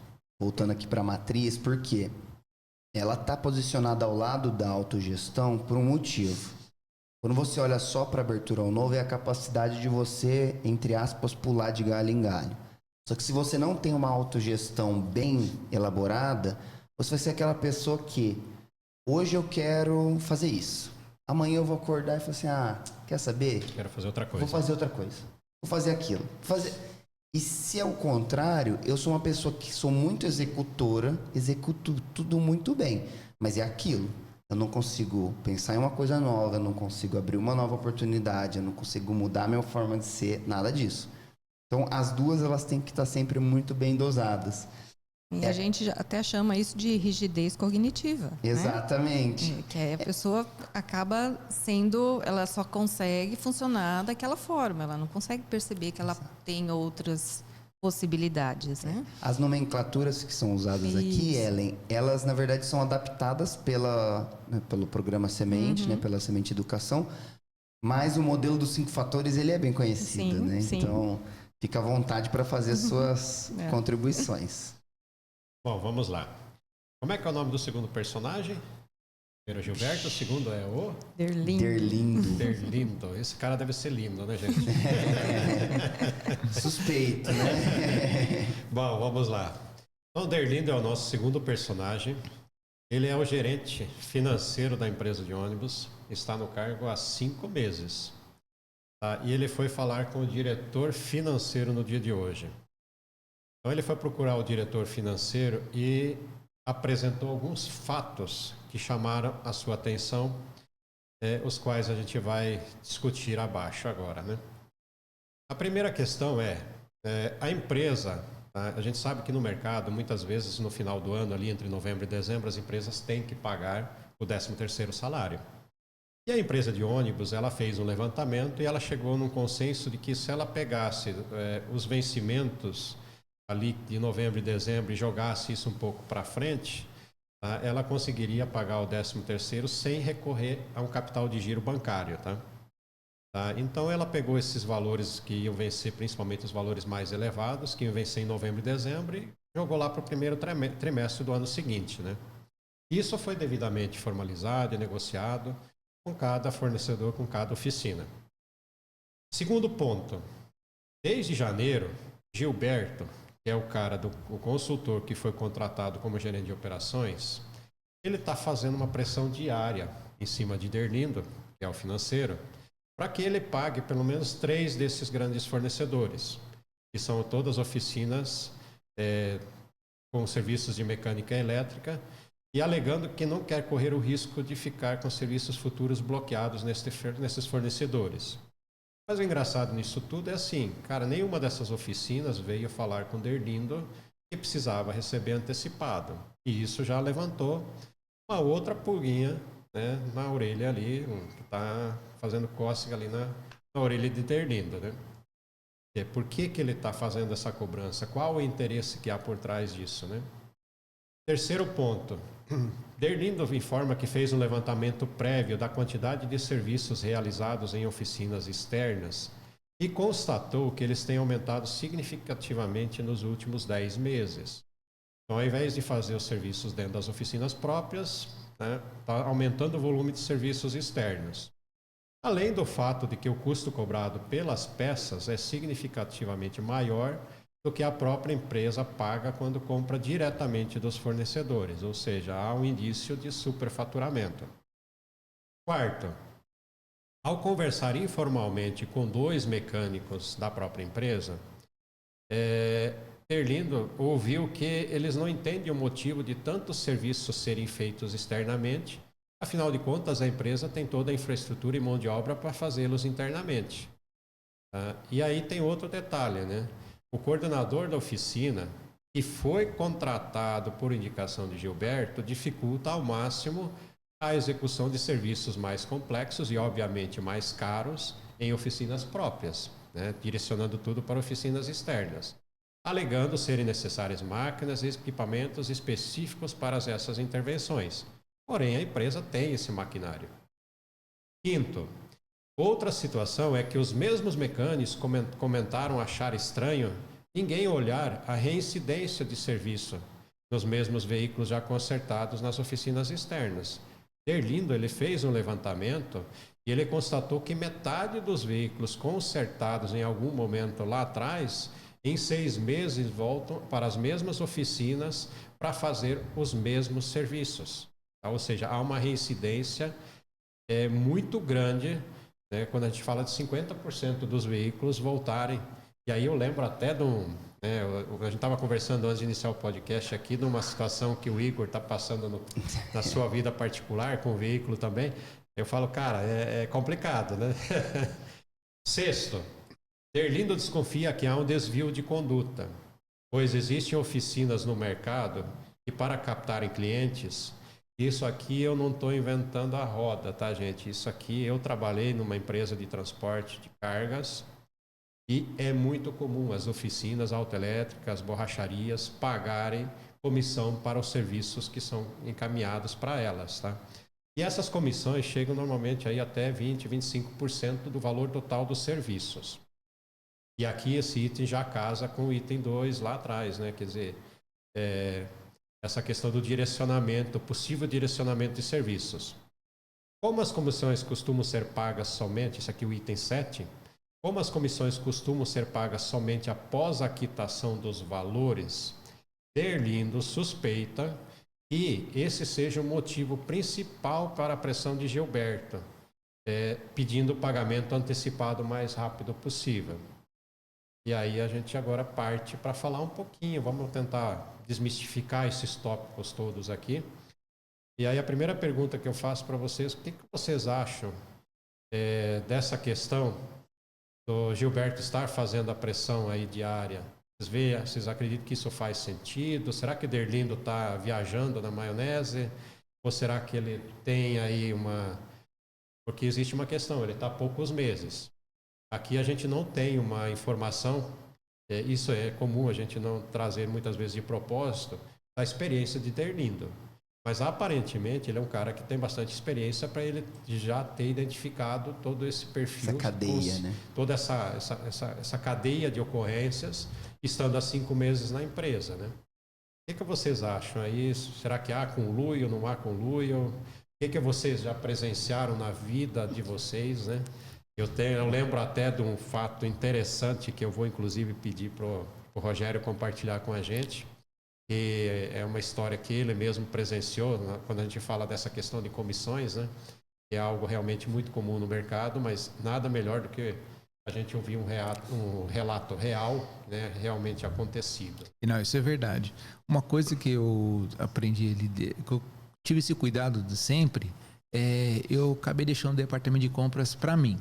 voltando aqui para a matriz, porque ela está posicionada ao lado da autogestão por um motivo. Quando você olha só para abertura ao novo, é a capacidade de você, entre aspas, pular de galho em galho. Só que se você não tem uma autogestão bem elaborada, você vai ser aquela pessoa que hoje eu quero fazer isso. Amanhã eu vou acordar e falar assim, quer saber? Quero fazer outra coisa. Vou fazer outra coisa. Vou fazer aquilo. E se é o contrário, eu sou uma pessoa que sou muito executora, executo tudo muito bem, mas é aquilo. Eu não consigo pensar em uma coisa nova, eu não consigo abrir uma nova oportunidade, eu não consigo mudar a minha forma de ser, nada disso. Então, as duas, elas têm que estar sempre muito bem dosadas. E a gente até chama isso de rigidez cognitiva. Exatamente. Né? Que a pessoa acaba sendo, ela só consegue funcionar daquela forma, ela não consegue perceber que ela tem outras possibilidades, né? As nomenclaturas que são usadas aqui, Ellen, elas na verdade são adaptadas pelo programa Semente, né, pela Semente Educação, mas o modelo dos 5 fatores, ele é bem conhecido, sim, né? Sim. Então, fica à vontade para fazer as suas contribuições. Bom, vamos lá. Como é que é o nome do segundo personagem? Primeiro Gilberto, o segundo é o... Derlindo. Derlindo. Esse cara deve ser lindo, né, gente? Suspeito, né? Bom, vamos lá. Então, Derlindo é o nosso segundo personagem. Ele é o gerente financeiro da empresa de ônibus. Está no cargo há 5 meses. Tá? E ele foi falar com o diretor financeiro no dia de hoje. Então, ele foi procurar o diretor financeiro e apresentou alguns fatos que chamaram a sua atenção, os quais a gente vai discutir abaixo agora, né? A primeira questão é a empresa. Tá? A gente sabe que no mercado, muitas vezes, no final do ano, ali entre novembro e dezembro, as empresas têm que pagar o 13º salário. E a empresa de ônibus, ela fez um levantamento e ela chegou num consenso de que se ela pegasse os vencimentos ali de novembro e dezembro e jogasse isso um pouco para frente, tá? Ela conseguiria pagar o 13º sem recorrer a um capital de giro bancário, tá? Então ela pegou esses valores que iam vencer, principalmente os valores mais elevados, que iam vencer em novembro e dezembro, e jogou lá para o primeiro trimestre do ano seguinte, né? Isso foi devidamente formalizado e negociado com cada fornecedor, com cada oficina. Segundo ponto, desde janeiro, Gilberto, que é o cara o consultor que foi contratado como gerente de operações, ele está fazendo uma pressão diária em cima de Derlindo, que é o financeiro, para que ele pague pelo menos 3 desses grandes fornecedores, que são todas oficinas com serviços de mecânica elétrica, e alegando que não quer correr o risco de ficar com serviços futuros bloqueados nesses fornecedores. Mas o engraçado nisso tudo é assim, cara, nenhuma dessas oficinas veio falar com Derlindo que precisava receber antecipado. E isso já levantou uma outra pulguinha, né, na orelha ali, que está fazendo cócega ali na orelha de Derlindo, né? Por que ele está fazendo essa cobrança? Qual o interesse que há por trás disso, né? Terceiro ponto. Derlindo informa que fez um levantamento prévio da quantidade de serviços realizados em oficinas externas e constatou que eles têm aumentado significativamente nos últimos 10 meses. Então, ao invés de fazer os serviços dentro das oficinas próprias, está aumentando o volume de serviços externos. Além do fato de que o custo cobrado pelas peças é significativamente maior do que a própria empresa paga quando compra diretamente dos fornecedores, ou seja, há um indício de superfaturamento. Quarto, ao conversar informalmente com 2 mecânicos da própria empresa, Derlindo ouviu que eles não entendem o motivo de tantos serviços serem feitos externamente, afinal de contas a empresa tem toda a infraestrutura e mão de obra para fazê-los internamente. E aí tem outro detalhe, né? O coordenador da oficina, que foi contratado por indicação de Gilberto, dificulta ao máximo a execução de serviços mais complexos e, obviamente, mais caros em oficinas próprias, né? Direcionando tudo para oficinas externas. alegando serem necessárias máquinas e equipamentos específicos para essas intervenções. Porém, a empresa tem esse maquinário. Quinto, outra situação é que os mesmos mecânicos comentaram achar estranho ninguém olhar a reincidência de serviço nos mesmos veículos já consertados nas oficinas externas. Derlindo, ele fez um levantamento e ele constatou que metade dos veículos consertados em algum momento lá atrás, em 6 meses voltam para as mesmas oficinas para fazer os mesmos serviços. Ou seja, há uma reincidência muito grande, né, quando a gente fala de 50% dos veículos voltarem. E aí eu lembro até de a gente estava conversando antes de iniciar o podcast aqui, de uma situação que o Igor está passando na sua vida particular, com o veículo também. Eu falo, cara, é complicado, né? Sexto, Derlindo desconfia que há um desvio de conduta, pois existem oficinas no mercado que, para captarem clientes, isso aqui eu não estou inventando a roda, tá, gente? Isso aqui eu trabalhei numa empresa de transporte de cargas e é muito comum as oficinas autoelétricas, borracharias pagarem comissão para os serviços que são encaminhados para elas, tá? E essas comissões chegam normalmente aí até 20, 25% do valor total dos serviços. E aqui esse item já casa com o item 2 lá atrás, né? Quer dizer, essa questão do direcionamento, possível direcionamento de serviços. Como as comissões costumam ser pagas somente, isso aqui é o item 7, como as comissões costumam ser pagas somente após a quitação dos valores, Derlindo suspeita que esse seja o motivo principal para a pressão de Gilberto, pedindo o pagamento antecipado o mais rápido possível. E aí a gente agora parte para falar um pouquinho, vamos tentar desmistificar esses tópicos todos aqui. E aí a primeira pergunta que eu faço para vocês, o que vocês acham dessa questão do Gilberto estar fazendo a pressão aí diária? Vocês acreditam que isso faz sentido? Será que Derlindo está viajando na maionese? Ou será que ele tem aí Porque existe uma questão, ele está há poucos meses. Aqui a gente não tem uma informação, isso é comum a gente não trazer muitas vezes de propósito, da experiência de Derlindo. Mas aparentemente ele é um cara que tem bastante experiência para ele já ter identificado todo esse perfil. Essa cadeia, né? Toda essa cadeia de ocorrências, estando há 5 meses na empresa, né? O que vocês acham aí? Será que há conluio, não há conluio? O que vocês já presenciaram na vida de vocês, né? Eu lembro até de um fato interessante que eu vou inclusive pedir para o Rogério compartilhar com a gente. E é uma história que ele mesmo presenciou, né, quando a gente fala dessa questão de comissões, né? É algo realmente muito comum no mercado, mas nada melhor do que a gente ouvir um relato real, né, realmente acontecido. Não, isso é verdade. Uma coisa que eu aprendi ali, que eu tive esse cuidado de sempre, eu acabei deixando o departamento de compras para mim,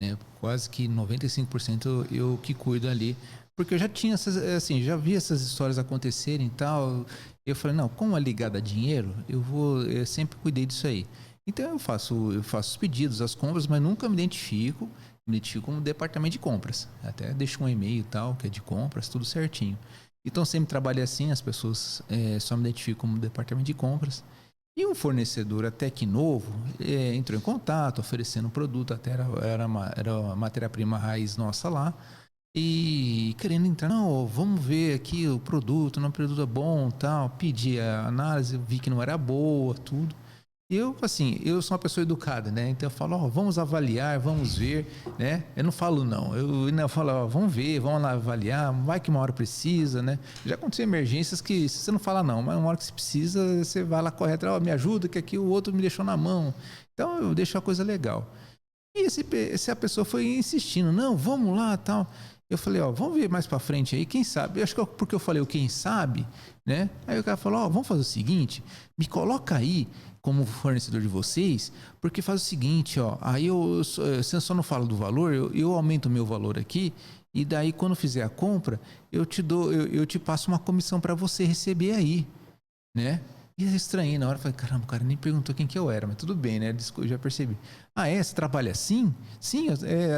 né? Quase que 95% eu que cuido ali. Porque eu já tinha já vi essas histórias acontecerem e tal. Eu falei, não, como é ligado a dinheiro, eu sempre cuidei disso aí. Então eu faço os pedidos, as compras, mas nunca me identifico como departamento de compras. Até deixo um e-mail e tal, que é de compras, tudo certinho. Então sempre trabalhei assim, as pessoas só me identificam como departamento de compras. E um fornecedor até que novo entrou em contato, oferecendo um produto, até era uma matéria-prima raiz nossa lá. E querendo entrar, não, vamos ver aqui o produto, não é um produto bom, tal. Pedi a análise, vi que não era boa, tudo. Eu sou uma pessoa educada, né? Então eu falo, vamos avaliar, vamos ver, né? Eu não falo não, eu falo, vamos ver, vamos lá avaliar, vai que uma hora precisa, né? Já aconteceu emergências que você não fala não, mas uma hora que você precisa, você vai lá correr atrás, me ajuda, que aqui o outro me deixou na mão. Então eu deixo a coisa legal. E essa pessoa foi insistindo, não, vamos lá, tal. Eu falei, vamos ver mais pra frente aí, quem sabe? Eu acho que porque eu falei o quem sabe, né? Aí o cara falou, vamos fazer o seguinte, me coloca aí como fornecedor de vocês, porque faz o seguinte, aí você só não fala do valor, eu aumento o meu valor aqui, e daí quando fizer a compra, eu te passo uma comissão para você receber aí, né? E eu estranhei na hora, falei, caramba, o cara nem perguntou quem que eu era, mas tudo bem, né? Eu já percebi. Você trabalha assim? Sim,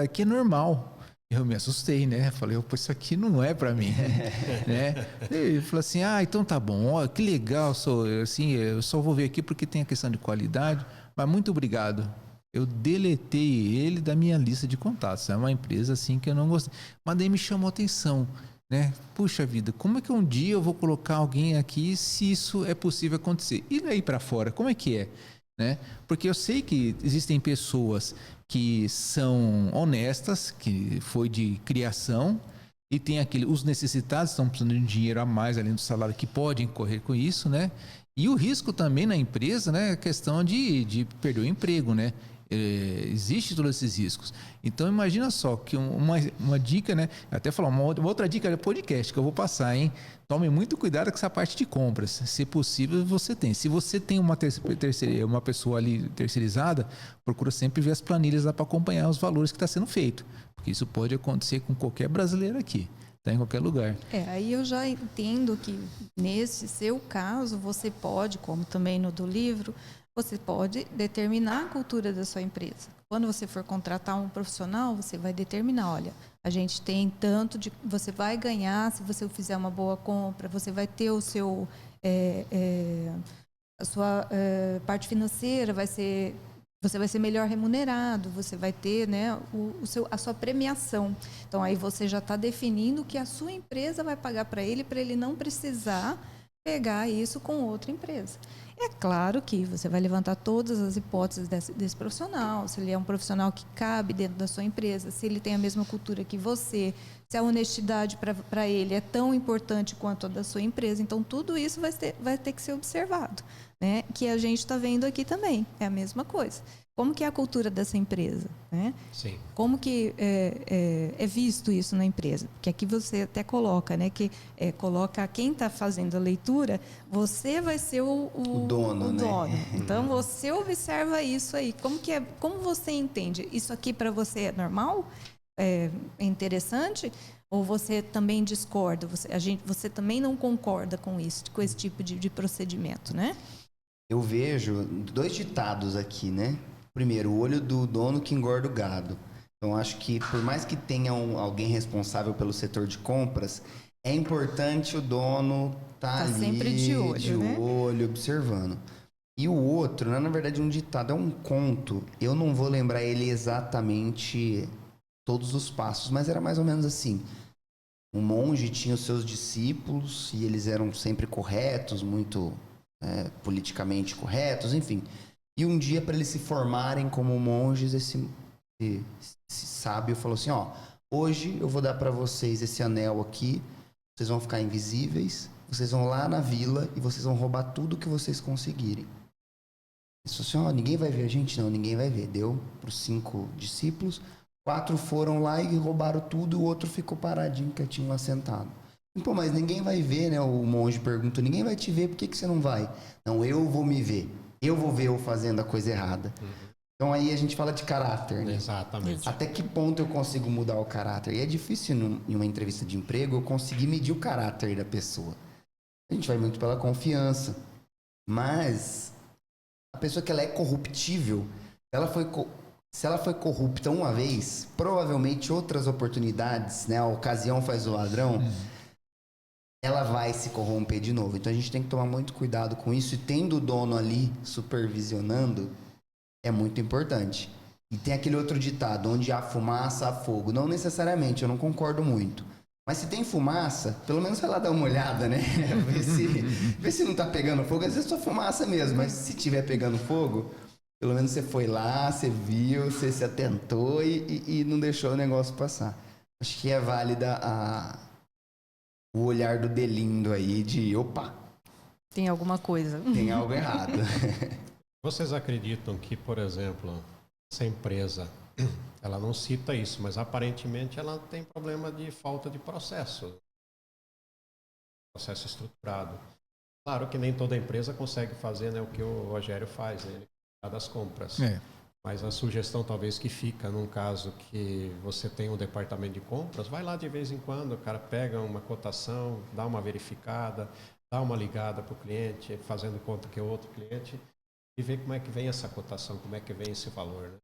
aqui é normal. Eu me assustei, né? Falei, pô, isso aqui não é para mim, né? Ele falou assim, então tá bom, ó, que legal, assim, eu só vou ver aqui porque tem a questão de qualidade, mas muito obrigado. Eu deletei ele da minha lista de contatos. É uma empresa assim que eu não gostei. Mas daí me chamou a atenção, né? Puxa vida, como é que um dia eu vou colocar alguém aqui se isso é possível acontecer? E daí para fora, como é que é? Né? Porque eu sei que existem pessoas que são honestas, que foi de criação, e tem os necessitados estão precisando de dinheiro a mais além do salário que podem correr com isso, né? E o risco também na empresa, né? A questão de perder o emprego, né? Existe todos esses riscos. Então imagina só que uma dica, né? Até falar uma outra dica de podcast que eu vou passar, hein? Tome muito cuidado com essa parte de compras. Se possível, você tem. Se você tem uma pessoa ali terceirizada, procura sempre ver as planilhas lá para acompanhar os valores que está sendo feito. Porque isso pode acontecer com qualquer brasileiro aqui. Tá em qualquer lugar. Aí eu já entendo que nesse seu caso, você pode, como também no do livro, você pode determinar a cultura da sua empresa. Quando você for contratar um profissional, você vai determinar, olha, a gente tem tanto de... Você vai ganhar se você fizer uma boa compra, você vai ter o seu... a sua parte financeira vai ser... Você vai ser melhor remunerado, você vai ter, né, a sua premiação. Então, aí você já está definindo que a sua empresa vai pagar para ele não precisar pegar isso com outra empresa. É claro que você vai levantar todas as hipóteses desse profissional, se ele é um profissional que cabe dentro da sua empresa, se ele tem a mesma cultura que você, se a honestidade para ele é tão importante quanto a da sua empresa. Então, tudo isso vai ter que ser observado, né? Que a gente está vendo aqui também, é a mesma coisa. Como que é a cultura dessa empresa, né? Sim. Como que é visto isso na empresa? Porque aqui você até coloca, né? Que coloca quem está fazendo a leitura, você vai ser o dono, né? Então, você observa isso aí. Como você entende? Isso aqui para você é normal? É interessante? Ou você também discorda? Você também não concorda com isso, com esse tipo de procedimento, né? Eu vejo 2 ditados aqui, né? Primeiro, o olho do dono que engorda o gado. Então, acho que por mais que tenha alguém responsável pelo setor de compras, é importante o dono estar ali sempre de olho, observando. E o outro, né, na verdade, um ditado, é um conto. Eu não vou lembrar ele exatamente todos os passos, mas era mais ou menos assim. Um monge tinha os seus discípulos e eles eram sempre corretos, muito politicamente corretos, enfim. E um dia, para eles se formarem como monges, esse sábio falou assim, hoje eu vou dar para vocês esse anel aqui, vocês vão ficar invisíveis, vocês vão lá na vila e vocês vão roubar tudo que vocês conseguirem. Ele falou assim, ninguém vai ver a gente? Não, ninguém vai ver. Deu para os 5 discípulos, 4 foram lá e roubaram tudo, e o outro ficou paradinho, quietinho lá sentado. Pô, mas ninguém vai ver, né? O monge pergunta, ninguém vai te ver, por que você não vai? Não, eu vou me ver. Eu vou ver eu fazendo a coisa errada. Então aí a gente fala de caráter, né? Exatamente. Até que ponto eu consigo mudar o caráter? E é difícil em uma entrevista de emprego eu conseguir medir o caráter da pessoa. A gente vai muito pela confiança. Mas a pessoa que ela é corruptível, se ela foi corrupta uma vez, provavelmente outras oportunidades, né? A ocasião faz o ladrão. Ela vai se corromper de novo. Então a gente tem que tomar muito cuidado com isso. E tendo o dono ali supervisionando, é muito importante. E tem aquele outro ditado, onde há fumaça, há fogo. Não necessariamente, eu não concordo muito. Mas se tem fumaça, pelo menos vai lá dar uma olhada, né? Ver se não tá pegando fogo. Às vezes é só fumaça mesmo, mas se tiver pegando fogo, pelo menos você foi lá, você viu, você se atentou e não deixou o negócio passar. Acho que é válida o olhar do Delindo aí de, opa, tem alguma coisa. Tem algo errado. Vocês acreditam que, por exemplo, essa empresa, ela não cita isso, mas aparentemente ela tem problema de falta de processo estruturado. Claro que nem toda empresa consegue fazer, né, o que o Rogério faz, né, ele cuida das compras. Mas a sugestão talvez que fica num caso que você tem um departamento de compras, vai lá de vez em quando, o cara pega uma cotação, dá uma verificada, dá uma ligada para o cliente, fazendo conta que é outro cliente, e vê como é que vem essa cotação, como é que vem esse valor, né?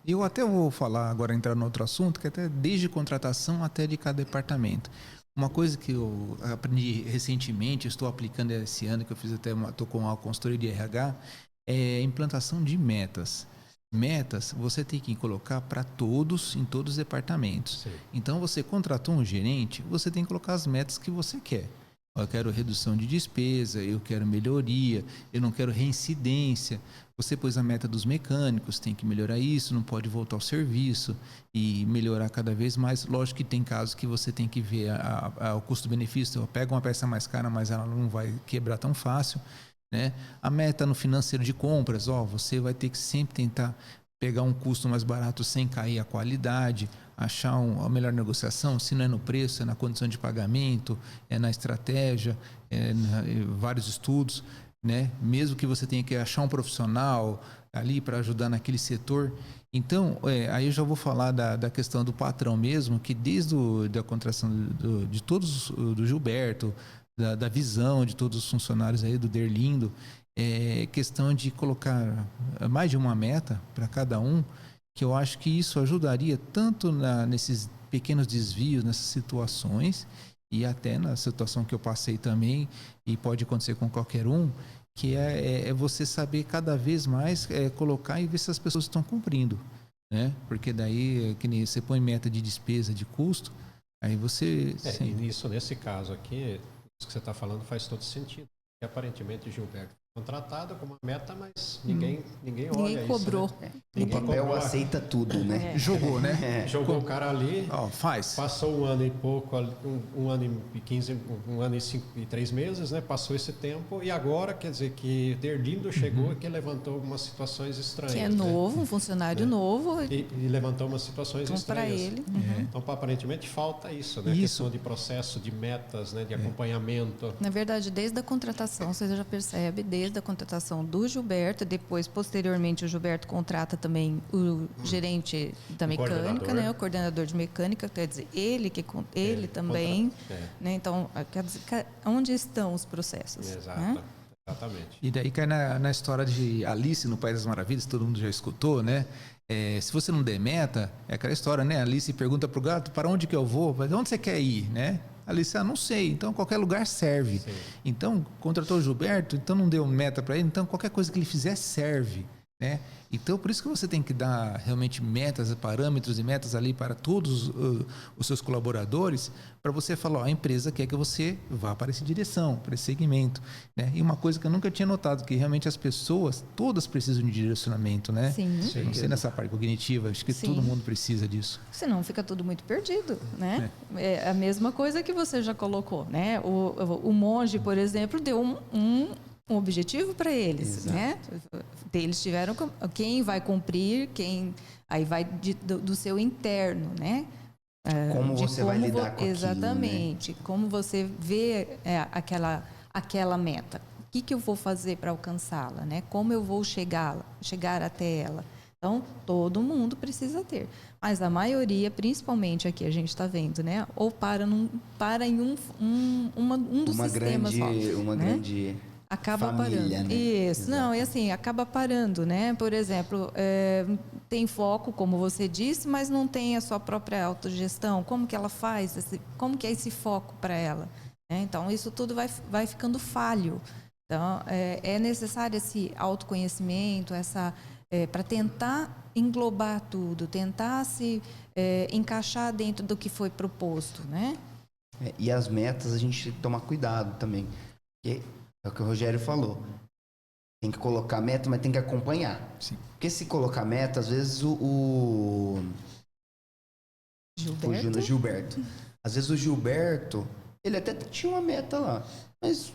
Eu até vou falar agora, entrar no outro assunto, que até desde contratação até de cada departamento. Uma coisa que eu aprendi recentemente, estou aplicando esse ano, que eu fiz até estou com uma consultoria de RH, é a implantação de metas. Metas você tem que colocar para todos, em todos os departamentos. Sim. Então, você contratou um gerente, você tem que colocar as metas que você quer. Eu quero redução de despesa, eu quero melhoria, eu não quero reincidência. Você pôs a meta dos mecânicos, tem que melhorar isso, não pode voltar ao serviço e melhorar cada vez mais. Lógico que tem casos que você tem que ver o custo-benefício. Eu pego uma peça mais cara, mas ela não vai quebrar tão fácil, né? A meta no financeiro de compras, você vai ter que sempre tentar pegar um custo mais barato sem cair a qualidade, achar a melhor negociação, se não é no preço, é na condição de pagamento, é na estratégia, vários estudos, né? Mesmo que você tenha que achar um profissional ali para ajudar naquele setor. Então, aí eu já vou falar da questão do patrão mesmo, que desde a contratação de todos, do Gilberto, da visão de todos os funcionários aí, do Derlindo, questão de colocar mais de uma meta para cada um, que eu acho que isso ajudaria tanto nesses pequenos desvios, nessas situações, e até na situação que eu passei também, e pode acontecer com qualquer um, que é você saber cada vez mais colocar e ver se as pessoas estão cumprindo, né? Porque daí, que nem você põe meta de despesa, de custo, aí você... E nesse caso aqui, isso que você está falando faz todo sentido. E, aparentemente, o Gilberto foi contratado com uma meta, mas ninguém olha Ninguém cobrou. isso, né? O papel aceita tudo, né? Jogou, né? Jogou o cara ali, Faz. passou um ano e pouco, um ano e 15, um ano e 3 meses, né? Passou esse tempo e agora, quer dizer, que Derlindo chegou e que levantou algumas situações estranhas. Que é né? novo, um funcionário novo. E levantou umas situações Então, para estranhas. ele. Então, aparentemente, falta isso, né? Isso. Questão de processo, de metas, né? De acompanhamento. Na verdade, desde a contratação, você já percebe, desde a contratação do Gilberto, depois, posteriormente, o Gilberto contrata também o gerente da mecânica, né? O coordenador de mecânica, quer dizer, ele também. Né? Então, quer dizer, onde estão os processos? Exato. Né? Exatamente. E daí cai na história de Alice no País das Maravilhas, todo mundo já escutou, né? Se você não der meta, é aquela história, né? Alice pergunta pro gato, para onde que eu vou? Onde você quer ir, né? Alice, não sei, então qualquer lugar serve. Sim. Então, contratou o Gilberto, então não deu meta para ele, então qualquer coisa que ele fizer serve, né? Então, por isso que você tem que dar realmente metas, parâmetros e metas ali para todos os seus colaboradores, para você falar, a empresa quer que você vá para essa direção, para esse segmento, né? E uma coisa que eu nunca tinha notado, que realmente as pessoas, todas precisam de direcionamento, né? Sim. Eu não sei nessa parte cognitiva, acho que todo mundo precisa disso. Senão fica tudo muito perdido, né? É a mesma coisa que você já colocou, né? O monge, por exemplo, deu um objetivo para eles, né? Eles tiveram quem vai cumprir, aí vai do seu interno, né? Como você vai lidar com exatamente, aquilo, né? como você vê aquela meta. O que eu vou fazer para alcançá-la, né? Como eu vou chegar até ela. Então, todo mundo precisa ter. Mas a maioria, principalmente aqui, a gente está vendo, né? Ou para em um dos sistemas só. Uma né? grande acaba família, parando. né? Isso, Exato. não, e assim, acaba parando, né? Por exemplo, tem foco, como você disse, mas não tem a sua própria autogestão. Como que ela faz? Como que é esse foco para ela? Então, isso tudo vai ficando falho. Então, é necessário esse autoconhecimento, para tentar englobar tudo, tentar se encaixar dentro do que foi proposto, né? E as metas a gente tem que tomar cuidado também. Porque é o que o Rogério falou. Tem que colocar meta, mas tem que acompanhar. Sim. Porque se colocar meta, às vezes o Gilberto. Às vezes o Gilberto, ele até tinha uma meta lá, mas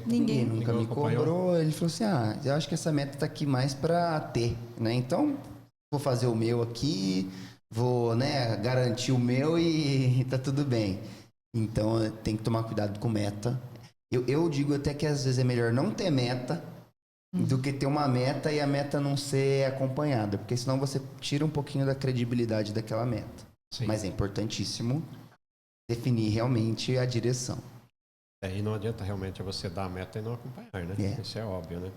ninguém nunca me cobrou. Ele falou assim, eu acho que essa meta tá aqui mais para ter, né? Então, vou fazer o meu aqui, vou, né, garantir o meu e tá tudo bem. Então, tem que tomar cuidado com meta. Eu digo até que às vezes é melhor não ter meta do que ter uma meta e a meta não ser acompanhada, porque senão você tira um pouquinho da credibilidade daquela meta. Sim. Mas é importantíssimo definir realmente a direção. E não adianta realmente você dar a meta e não acompanhar, né? Isso é óbvio, né?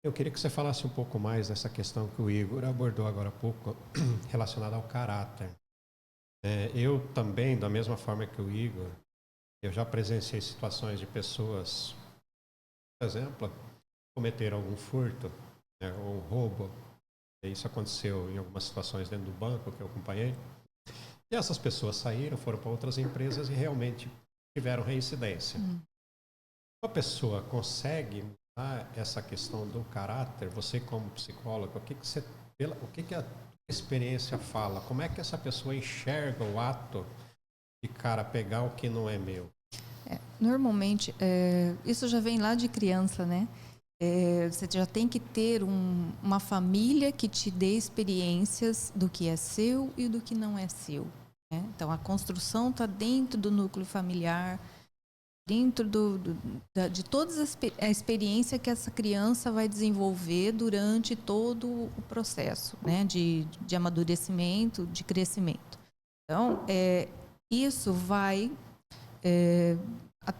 Eu queria que você falasse um pouco mais dessa questão que o Igor abordou agora há pouco, relacionada ao caráter. Eu também, da mesma forma que o Igor, eu já presenciei situações de pessoas, por exemplo, cometeram algum furto, né, ou um roubo. Isso aconteceu em algumas situações dentro do banco que eu acompanhei. E essas pessoas saíram, foram para outras empresas e realmente tiveram reincidência. Uma pessoa consegue mudar essa questão do caráter? Você como psicólogo, o que a experiência fala? Como é que essa pessoa enxerga o ato de cara pegar o que não é meu? Normalmente, isso já vem lá de criança, né? Você já tem que ter uma família que te dê experiências do que é seu e do que não é seu. Né? Então, a construção está dentro do núcleo familiar, dentro de toda a experiência que essa criança vai desenvolver durante todo o processo, né? de amadurecimento, de crescimento. Então, isso vai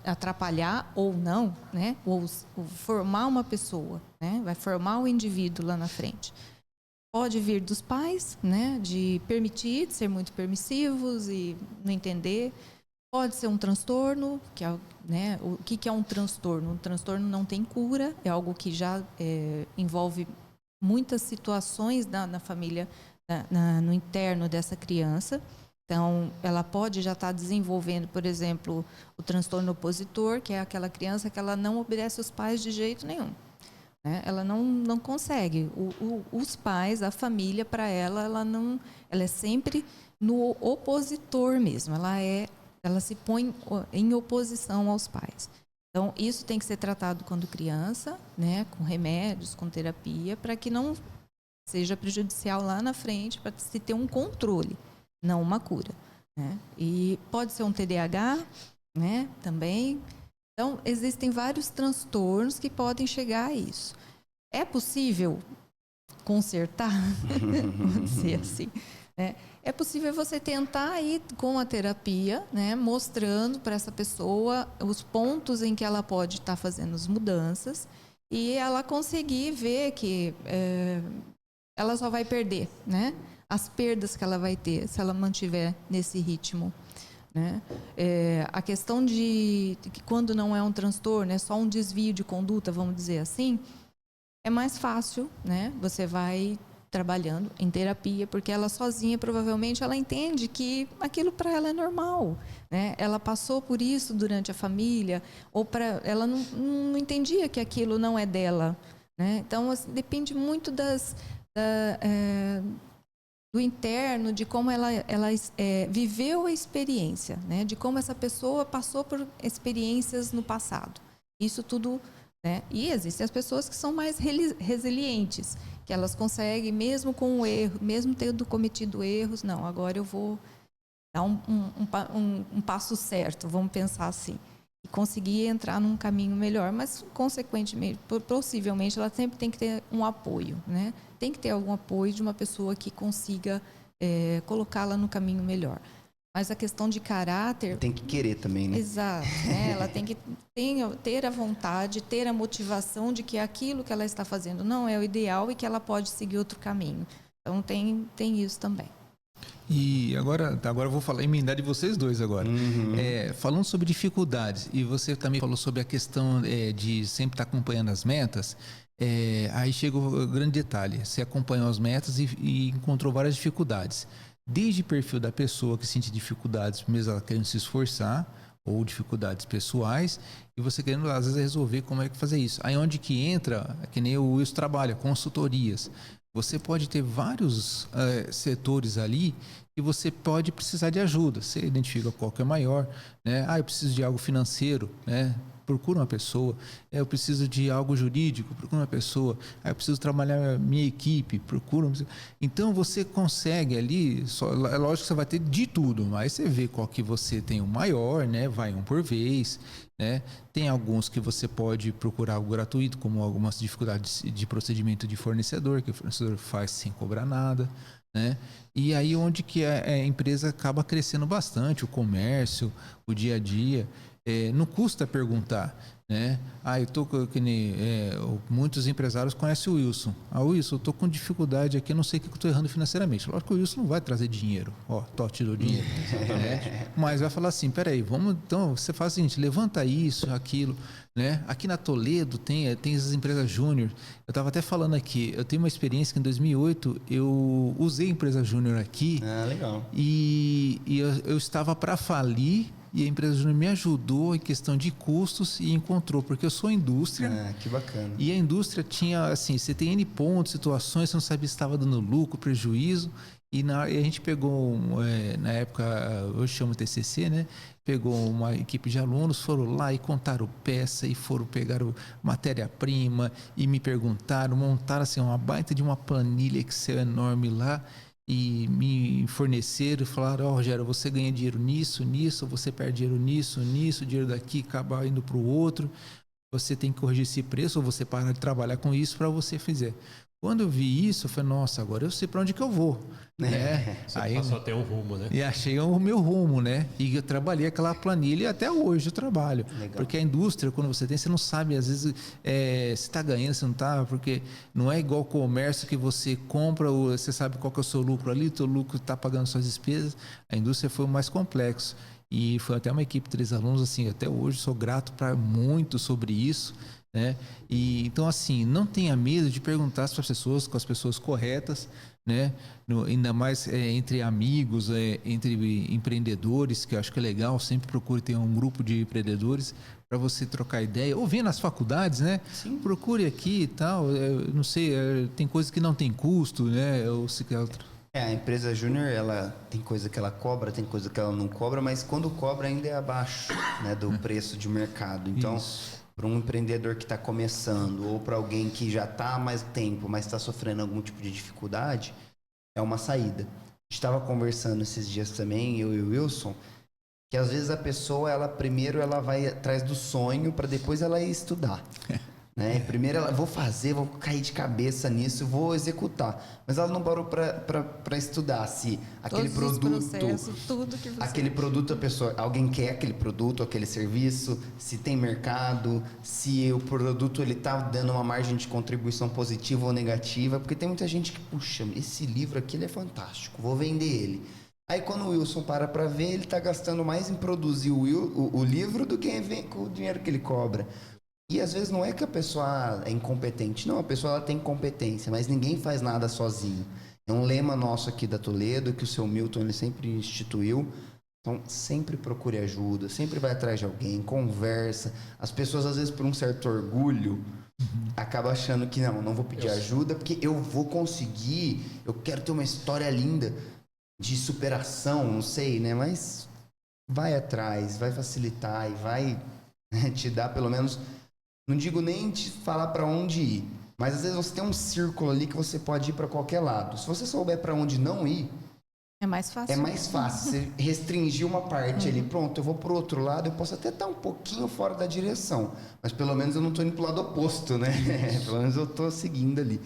atrapalhar ou não, né? Ou formar uma pessoa, né? Vai formar o indivíduo lá na frente. Pode vir dos pais, né? De permitir, de ser muito permissivos e não entender. Pode ser um transtorno, que é, né? O que é um transtorno? Um transtorno não tem cura, é algo que já envolve muitas situações na família, no interno dessa criança. Então, ela pode já estar desenvolvendo, por exemplo, o transtorno opositor, que é aquela criança que ela não obedece aos pais de jeito nenhum. Né? Ela não consegue. Os pais, a família, para ela, ela é sempre no opositor mesmo. Ela se põe em oposição aos pais. Então, isso tem que ser tratado quando criança, né? Com remédios, com terapia, para que não seja prejudicial lá na frente, para se ter um controle. Não uma cura, né? E pode ser um TDAH, né? Também. Então, existem vários transtornos que podem chegar a isso. É possível consertar? Vamos dizer assim, né? É possível você tentar ir com a terapia, né? Mostrando para essa pessoa os pontos em que ela pode estar fazendo as mudanças e ela conseguir ver que ela só vai perder, né? As perdas que ela vai ter se ela mantiver nesse ritmo. Né? A questão de que quando não é um transtorno, é só um desvio de conduta, vamos dizer assim, é mais fácil, né? Você vai trabalhando em terapia, porque ela sozinha, provavelmente, ela entende que aquilo para ela é normal. Né? Ela passou por isso durante a família, ou ela não entendia que aquilo não é dela. Né? Então, assim, depende muito do interno, de como ela viveu a experiência, né? De como essa pessoa passou por experiências no passado. Isso tudo, né? E existem as pessoas que são mais resilientes, que elas conseguem, mesmo com o erro, mesmo tendo cometido erros, não, agora eu vou dar um passo certo, vamos pensar assim, e conseguir entrar num caminho melhor, mas, consequentemente, possivelmente, ela sempre tem que ter um apoio, né? Tem que ter algum apoio de uma pessoa que consiga colocá-la no caminho melhor. Mas a questão de caráter... Tem que querer também, né? Exato. Né? Ela tem que ter a vontade, ter a motivação de que aquilo que ela está fazendo não é o ideal e que ela pode seguir outro caminho. Então, tem isso também. E agora eu vou emendar de vocês dois agora. Falando sobre dificuldades, e você também falou sobre a questão de sempre estar acompanhando as metas, aí chega o grande detalhe. Você acompanhou as metas e encontrou várias dificuldades. Desde o perfil da pessoa que sente dificuldades, mesmo ela querendo se esforçar, ou dificuldades pessoais, e você querendo, às vezes, resolver como é que fazer isso. Aí onde que entra, que nem o Wilson trabalha, consultorias. Você pode ter vários setores ali e você pode precisar de ajuda. Você identifica qual que é maior, né? Eu preciso de algo financeiro, né? Procura uma pessoa. Eu preciso de algo jurídico, procura uma pessoa. Eu preciso trabalhar minha equipe, procura. Então você consegue ali, é lógico que você vai ter de tudo, mas você vê qual que você tem o maior, né? Vai um por vez, né? Tem alguns que você pode procurar algo gratuito, como algumas dificuldades de procedimento de fornecedor, que o fornecedor faz sem cobrar nada, né? E aí onde que a empresa acaba crescendo bastante, o comércio, o dia a dia. não custa perguntar, né? Eu tô que nem muitos empresários conhecem o Wilson. Wilson, eu tô com dificuldade aqui, eu não sei o que eu tô errando financeiramente. Lógico que o Wilson não vai trazer dinheiro. Te dou dinheiro. Né? Mas vai falar assim, peraí, vamos, então você faz o seguinte, levanta isso, aquilo, né? Aqui na Toledo tem essas empresas júnior. Eu estava até falando aqui, eu tenho uma experiência que em 2008 eu usei empresa júnior aqui. Legal. E eu estava para falir. E a empresa júnior me ajudou em questão de custos e encontrou, porque eu sou indústria. Que bacana. E a indústria tinha, assim, você tem N pontos, situações, você não sabia se estava dando lucro, prejuízo. E a gente pegou, na época, eu chamo TCC, né? Pegou uma equipe de alunos, foram lá e contaram peça, e foram pegar matéria-prima, e me perguntaram, montaram assim, uma baita de uma planilha Excel enorme lá. E me forneceram e falaram, Rogério, você ganha dinheiro nisso, você perde dinheiro nisso, dinheiro daqui acaba indo para o outro, você tem que corrigir esse preço ou você parar de trabalhar com isso para você fazer. Quando eu vi isso, eu falei, nossa, agora eu sei para onde que eu vou. Né? Você passou a ter um rumo, né? E achei o meu rumo, né? E eu trabalhei aquela planilha e até hoje eu trabalho. Legal. Porque a indústria, quando você tem, você não sabe, às vezes, se está ganhando, se não está, porque não é igual o comércio que você compra, você sabe qual que é o seu lucro ali, o teu lucro está pagando suas despesas. A indústria foi o mais complexo. E foi até uma equipe de 3 alunos, assim, até hoje sou grato para muito sobre isso. Né? E, então, assim, não tenha medo de perguntar para as pessoas, com as pessoas corretas, né? Ainda mais entre amigos, entre empreendedores, que eu acho que é legal, sempre procure ter um grupo de empreendedores para você trocar ideia, ou vir nas faculdades, né? Sim. Procure aqui e tal, não sei, tem coisas que não tem custo, né? A empresa júnior, ela tem coisa que ela cobra, tem coisa que ela não cobra, mas quando cobra ainda é abaixo, né, do preço de mercado. Então, para um empreendedor que está começando ou para alguém que já está há mais tempo, mas está sofrendo algum tipo de dificuldade, é uma saída. A gente estava conversando esses dias também, eu e o Wilson, que às vezes a pessoa, primeiro ela vai atrás do sonho para depois ela ir estudar. Né? Primeiro ela, vou cair de cabeça nisso, vou executar. Mas ela não parou para estudar se aquele produto, tudo que você aquele produto alguém quer aquele produto, aquele serviço, se tem mercado, se o produto ele tá dando uma margem de contribuição positiva ou negativa, porque tem muita gente que, puxa, esse livro aqui ele é fantástico, vou vender ele. Aí quando o Wilson para ver, ele está gastando mais em produzir o livro do que com o dinheiro que ele cobra. E às vezes não é que a pessoa é incompetente, não, a pessoa ela tem competência, mas ninguém faz nada sozinho. É um lema nosso aqui da Toledo, que o seu Milton ele sempre instituiu. Então, sempre procure ajuda, sempre vai atrás de alguém, conversa. As pessoas, às vezes, por um certo orgulho, acabam achando que não vou pedir ajuda, porque eu vou conseguir, eu quero ter uma história linda de superação, não sei, né? Mas vai atrás, vai facilitar e vai te dar pelo menos... Não digo nem te falar para onde ir, mas às vezes você tem um círculo ali que você pode ir para qualquer lado. Se você souber para onde não ir, é mais fácil. É mais fácil. Você restringir uma parte ali, pronto, eu vou pro outro lado, eu posso até estar um pouquinho fora da direção, mas pelo menos eu não estou indo pro lado oposto, né? Pelo menos eu estou seguindo ali.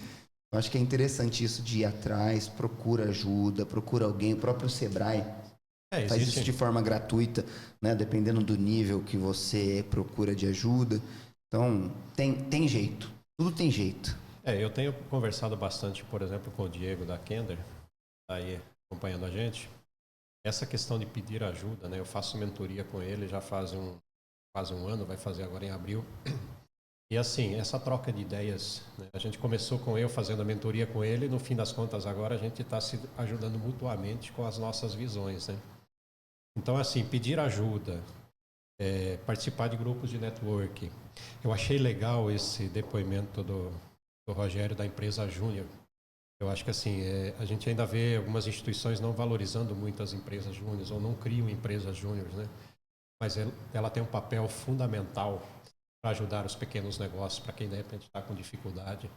Eu acho que é interessante isso de ir atrás, procura ajuda, procura alguém, o próprio Sebrae faz isso de forma gratuita, né? Dependendo do nível que você procura de ajuda. Então, tem jeito. Tudo tem jeito. Eu tenho conversado bastante, por exemplo, com o Diego da Kender, aí acompanhando a gente. Essa questão de pedir ajuda, né? Eu faço mentoria com ele já faz um ano, vai fazer agora em abril. E assim, essa troca de ideias, né? A gente começou com eu fazendo a mentoria com ele e no fim das contas agora a gente está se ajudando mutuamente com as nossas visões, né? Então, assim, pedir ajuda, participar de grupos de networking. Eu achei legal esse depoimento do Rogério da empresa Júnior. Eu acho que assim, a gente ainda vê algumas instituições não valorizando muito as empresas júniores ou não criam empresas júniores, né? Mas ela tem um papel fundamental para ajudar os pequenos negócios, para quem de repente está com dificuldade.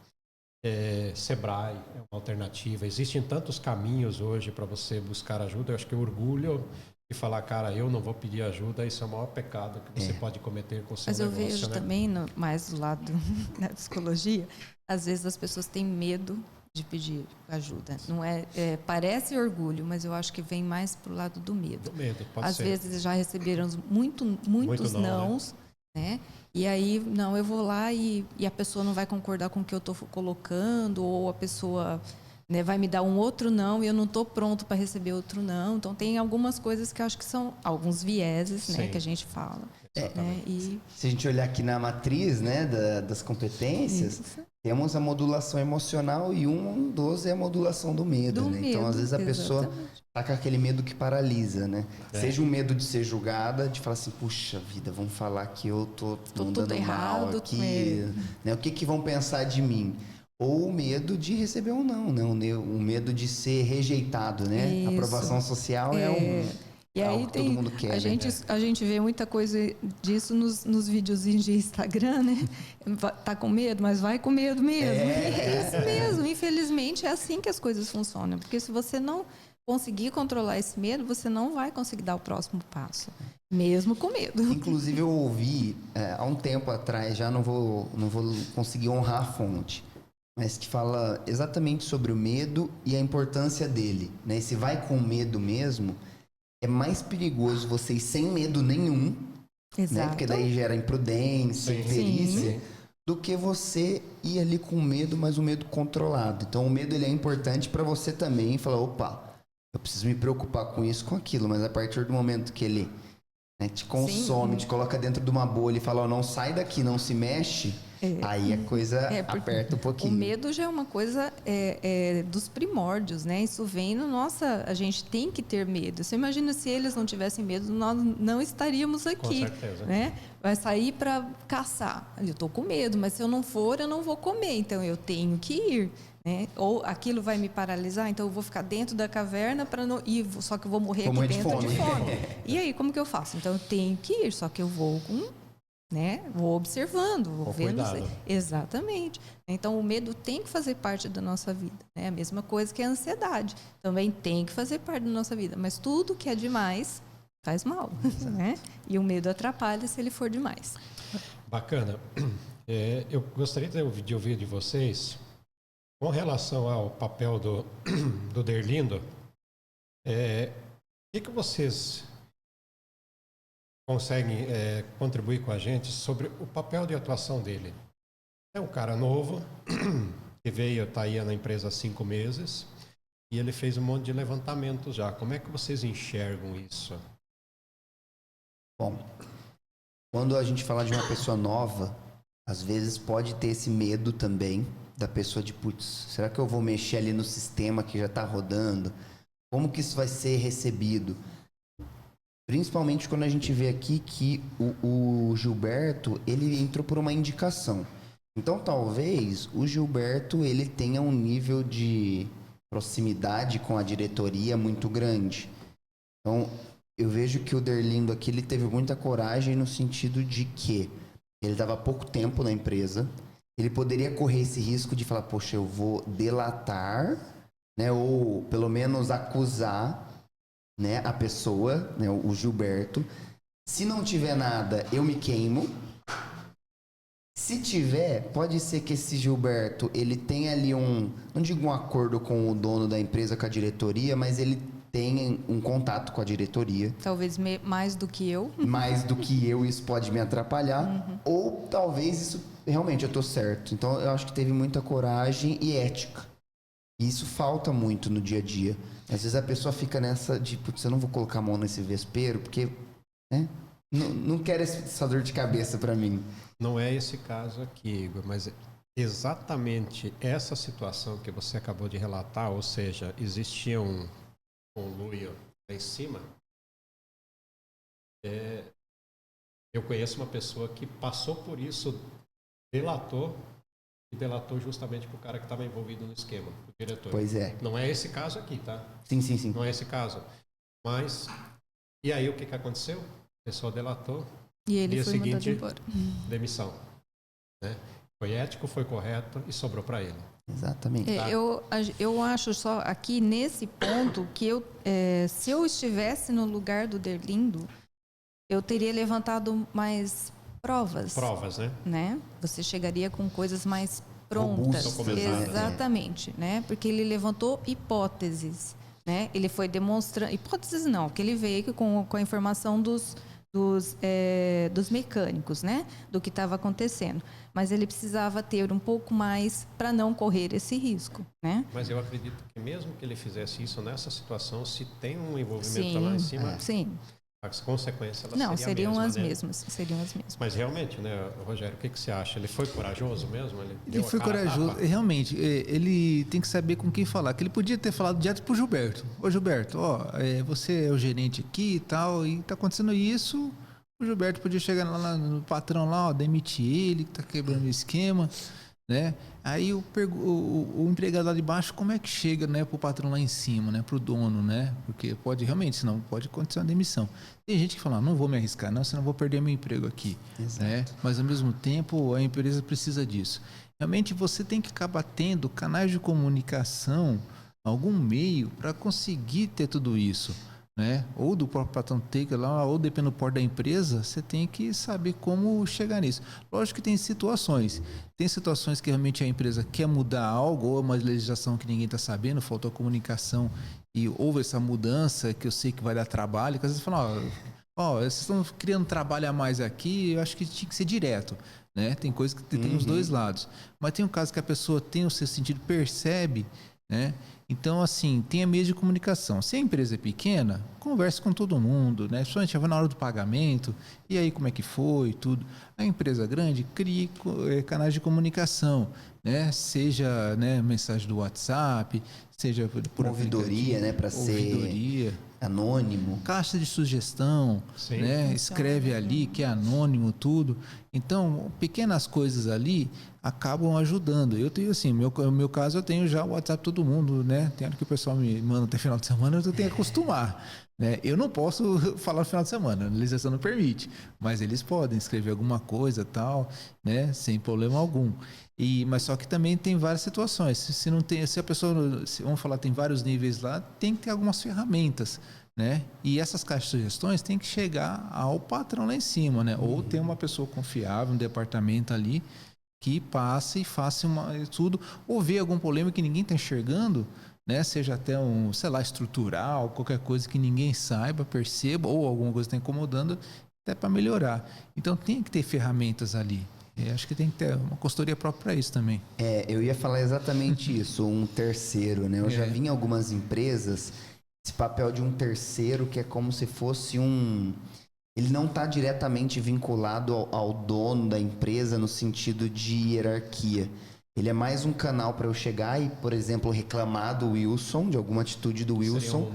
Sebrae é uma alternativa. Existem tantos caminhos hoje para você buscar ajuda. Eu acho que o orgulho de falar, cara, eu não vou pedir ajuda, isso é o maior pecado que você pode cometer com o seu negócio. Mas eu vejo né? também, mais do lado da psicologia, às vezes as pessoas têm medo de pedir ajuda. Não parece orgulho, mas eu acho que vem mais pro lado do medo. Do medo, pode Às ser. vezes já receberam muitos nãos, né? E aí, não, eu vou lá e a pessoa não vai concordar com o que eu estou colocando, ou a pessoa, né, vai me dar um outro não e eu não estou pronto para receber outro não. Então, tem algumas coisas que eu acho que são alguns vieses, né, que a gente fala. Né? E... Se a gente olhar aqui na matriz, né, das competências, temos a modulação emocional e um dos é a modulação do medo, né? Então, às vezes a pessoa tá com aquele medo que paralisa, né? Seja um medo de ser julgada, de falar assim, puxa vida, vão falar que eu tô andando mal aqui, né? O que vão pensar de mim? Ou o medo de receber um não, né? O medo de ser rejeitado, né? Isso. A aprovação social é E aí algo que todo mundo quer, a gente vê muita coisa disso nos videozinhos de Instagram, né? Tá com medo, mas vai com medo mesmo. É isso mesmo. Infelizmente, é assim que as coisas funcionam. Porque se você não conseguir controlar esse medo, você não vai conseguir dar o próximo passo. Mesmo com medo. Inclusive, eu ouvi há um tempo atrás, já não vou conseguir honrar a fonte, mas que fala exatamente sobre o medo e a importância dele, né? E se vai com medo mesmo, é mais perigoso você ir sem medo nenhum, né? Porque daí gera imprudência, imperícia, do que você ir ali com medo, mas o medo controlado. Então, o medo ele é importante para você também falar, opa, eu preciso me preocupar com isso, com aquilo, mas a partir do momento que ele, né, te consome, te coloca dentro de uma bolha e fala, não sai daqui, não se mexe, aí a coisa aperta um pouquinho. O medo já é uma coisa dos primórdios, né? Isso vem a gente tem que ter medo. Você imagina se eles não tivessem medo, nós não estaríamos aqui. Com certeza. Né? Vai sair para caçar. Eu estou com medo, mas se eu não for, eu não vou comer. Então, eu tenho que ir. Né? Ou aquilo vai me paralisar, então eu vou ficar dentro da caverna para não ir, só que eu vou morrer aqui dentro de fome. E aí, como que eu faço? Então, eu tenho que ir, só que eu vou vou observando, vou vendo. Exatamente. Então, o medo tem que fazer parte da nossa vida. Né? A mesma coisa que a ansiedade. Também tem que fazer parte da nossa vida. Mas tudo que é demais faz mal. Né? E o medo atrapalha se ele for demais. Bacana. Eu gostaria de ouvir de vocês, com relação ao papel do Derlindo, o que vocês conseguem contribuir com a gente sobre o papel de atuação dele? É um cara novo, que tá aí na empresa há 5 meses, e ele fez um monte de levantamentos já. Como é que vocês enxergam isso? Bom, quando a gente fala de uma pessoa nova, às vezes pode ter esse medo também da pessoa de, putz, será que eu vou mexer ali no sistema que já está rodando? Como que isso vai ser recebido? Principalmente quando a gente vê aqui que o Gilberto, ele entrou por uma indicação. Então, talvez o Gilberto, ele tenha um nível de proximidade com a diretoria muito grande. Então, eu vejo que o Derlindo aqui, ele teve muita coragem no sentido de que ele dava pouco tempo na empresa, ele poderia correr esse risco de falar, poxa, eu vou delatar, né, ou pelo menos acusar, né, a pessoa, né, o Gilberto. Se não tiver nada, eu me queimo. Se tiver, pode ser que esse Gilberto, ele tenha ali não digo um acordo com o dono da empresa, com a diretoria, mas ele tem um contato com a diretoria. Talvez mais do que eu. Mais do que eu, isso pode me atrapalhar. Ou talvez isso, realmente, eu tô certo. Então, eu acho que teve muita coragem e ética. E isso falta muito no dia a dia. Às vezes a pessoa fica nessa de, putz, eu não vou colocar a mão nesse vespeiro, porque, né, não quero essa dor de cabeça para mim. Não é esse caso aqui, Igor, mas exatamente essa situação que você acabou de relatar, ou seja, existia um conluio lá em cima. Eu conheço uma pessoa que passou por isso, delatou justamente para o cara que estava envolvido no esquema, o diretor. Pois é. Não é esse caso aqui, tá? Sim. Não é esse caso. Mas, e aí o que aconteceu? A pessoa delatou. E ele dia foi seguinte, mandado embora. Demissão. Né? Foi ético, foi correto e sobrou para ele. Exatamente. Eu acho só aqui nesse ponto que se eu estivesse no lugar do Derlindo, eu teria levantado mais provas. Provas, né? Você chegaria com coisas mais prontas. robustas, né? Exatamente, né? Porque ele levantou hipóteses, né? Ele foi demonstrando... Hipóteses não, que ele veio com a informação dos mecânicos, né? Do que estava acontecendo. Mas ele precisava ter um pouco mais para não correr esse risco, né? Mas eu acredito que mesmo que ele fizesse isso nessa situação, se tem um envolvimento Sim, lá em cima, sim. as consequências elas Não, seriam a as mesma, né? mesmas. Seriam as mesmas. Mas realmente, né, Rogério, o que você acha? Ele foi corajoso mesmo? Ele deu a foi cara a corajoso. tapa? Realmente, ele tem que saber com quem falar. Que ele podia ter falado direto pro Gilberto. Ô, Gilberto, você é o gerente aqui e tal, e tá acontecendo isso. O Gilberto podia chegar lá no patrão lá, demitir ele, que tá quebrando o esquema, né? Aí o empregado lá de baixo, como é que chega, né, pro patrão lá em cima, né, pro dono, né? Porque pode realmente, senão pode acontecer uma demissão. Tem gente que fala, não vou me arriscar, não, senão vou perder meu emprego aqui, né? Mas ao mesmo tempo a empresa precisa disso. Realmente você tem que acabar tendo canais de comunicação, algum meio para conseguir ter tudo isso, né? Ou do próprio patrão ter lá, ou dependendo do porte da empresa, você tem que saber como chegar nisso. Lógico que tem situações que realmente a empresa quer mudar algo, ou uma legislação que ninguém está sabendo, faltou comunicação e houve essa mudança que eu sei que vai dar trabalho, que às vezes falam, vocês estão criando trabalho a mais aqui, eu acho que tinha que ser direto, né? Tem coisas que tem os dois lados, mas tem um caso que a pessoa tem o seu sentido, percebe, né? Então, assim, tenha meios de comunicação. Se a empresa é pequena, converse com todo mundo, né? Principalmente na hora do pagamento, e aí como é que foi, tudo. A empresa grande, crie canais de comunicação, né? Seja, né, mensagem do WhatsApp, seja por ouvidoria, né? Para ser anônimo. Caixa de sugestão, Sim. né? Escreve ali que é anônimo, tudo. Então, pequenas coisas ali acabam ajudando. Eu tenho assim, no meu caso eu tenho já o WhatsApp todo mundo, né? Tem hora que o pessoal me manda até final de semana, eu tenho que acostumar, né? Eu não posso falar no final de semana, a legislação não permite, mas eles podem escrever alguma coisa tal, né? Sem problema algum. Mas só que também tem várias situações. Se a pessoa, vamos falar, tem vários níveis lá, tem que ter algumas ferramentas, né? E essas caixas de sugestões tem que chegar ao patrão lá em cima, né? Ou ter uma pessoa confiável, um departamento ali que passe e faça tudo, ou ver algum problema que ninguém está enxergando, né? Seja até sei lá, estrutural, qualquer coisa que ninguém saiba, perceba, ou alguma coisa está incomodando, até para melhorar. Então tem que ter ferramentas ali. Acho que tem que ter uma consultoria própria para isso também. Eu ia falar exatamente isso, um terceiro, né? Eu já vi em algumas empresas esse papel de um terceiro que é como se fosse ele não está diretamente vinculado ao dono da empresa no sentido de hierarquia. Ele é mais um canal para eu chegar e, por exemplo, reclamar do Wilson, de alguma atitude do Wilson.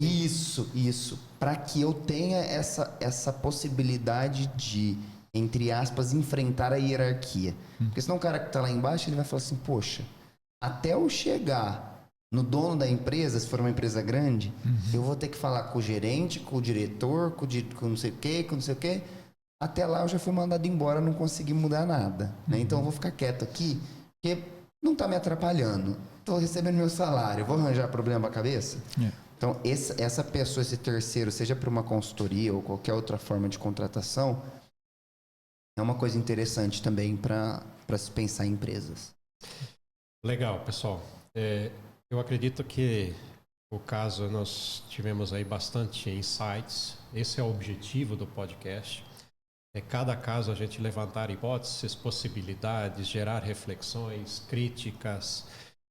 Isso. Para que eu tenha essa possibilidade de, entre aspas, enfrentar a hierarquia. Porque senão o cara que está lá embaixo, ele vai falar assim, poxa, até eu chegar no dono da empresa, se for uma empresa grande, eu vou ter que falar com o gerente, com o diretor, com não sei o quê, com não sei o quê. Até lá eu já fui mandado embora, não consegui mudar nada, né? Então eu vou ficar quieto aqui, porque não está me atrapalhando. Estou recebendo meu salário, vou arranjar problema para a cabeça? Então essa pessoa, esse terceiro, seja para uma consultoria ou qualquer outra forma de contratação, é uma coisa interessante também para se pensar em empresas. Legal, pessoal. Eu acredito que o caso, nós tivemos aí bastante insights. Esse é o objetivo do podcast. Cada caso a gente levantar hipóteses, possibilidades, gerar reflexões, críticas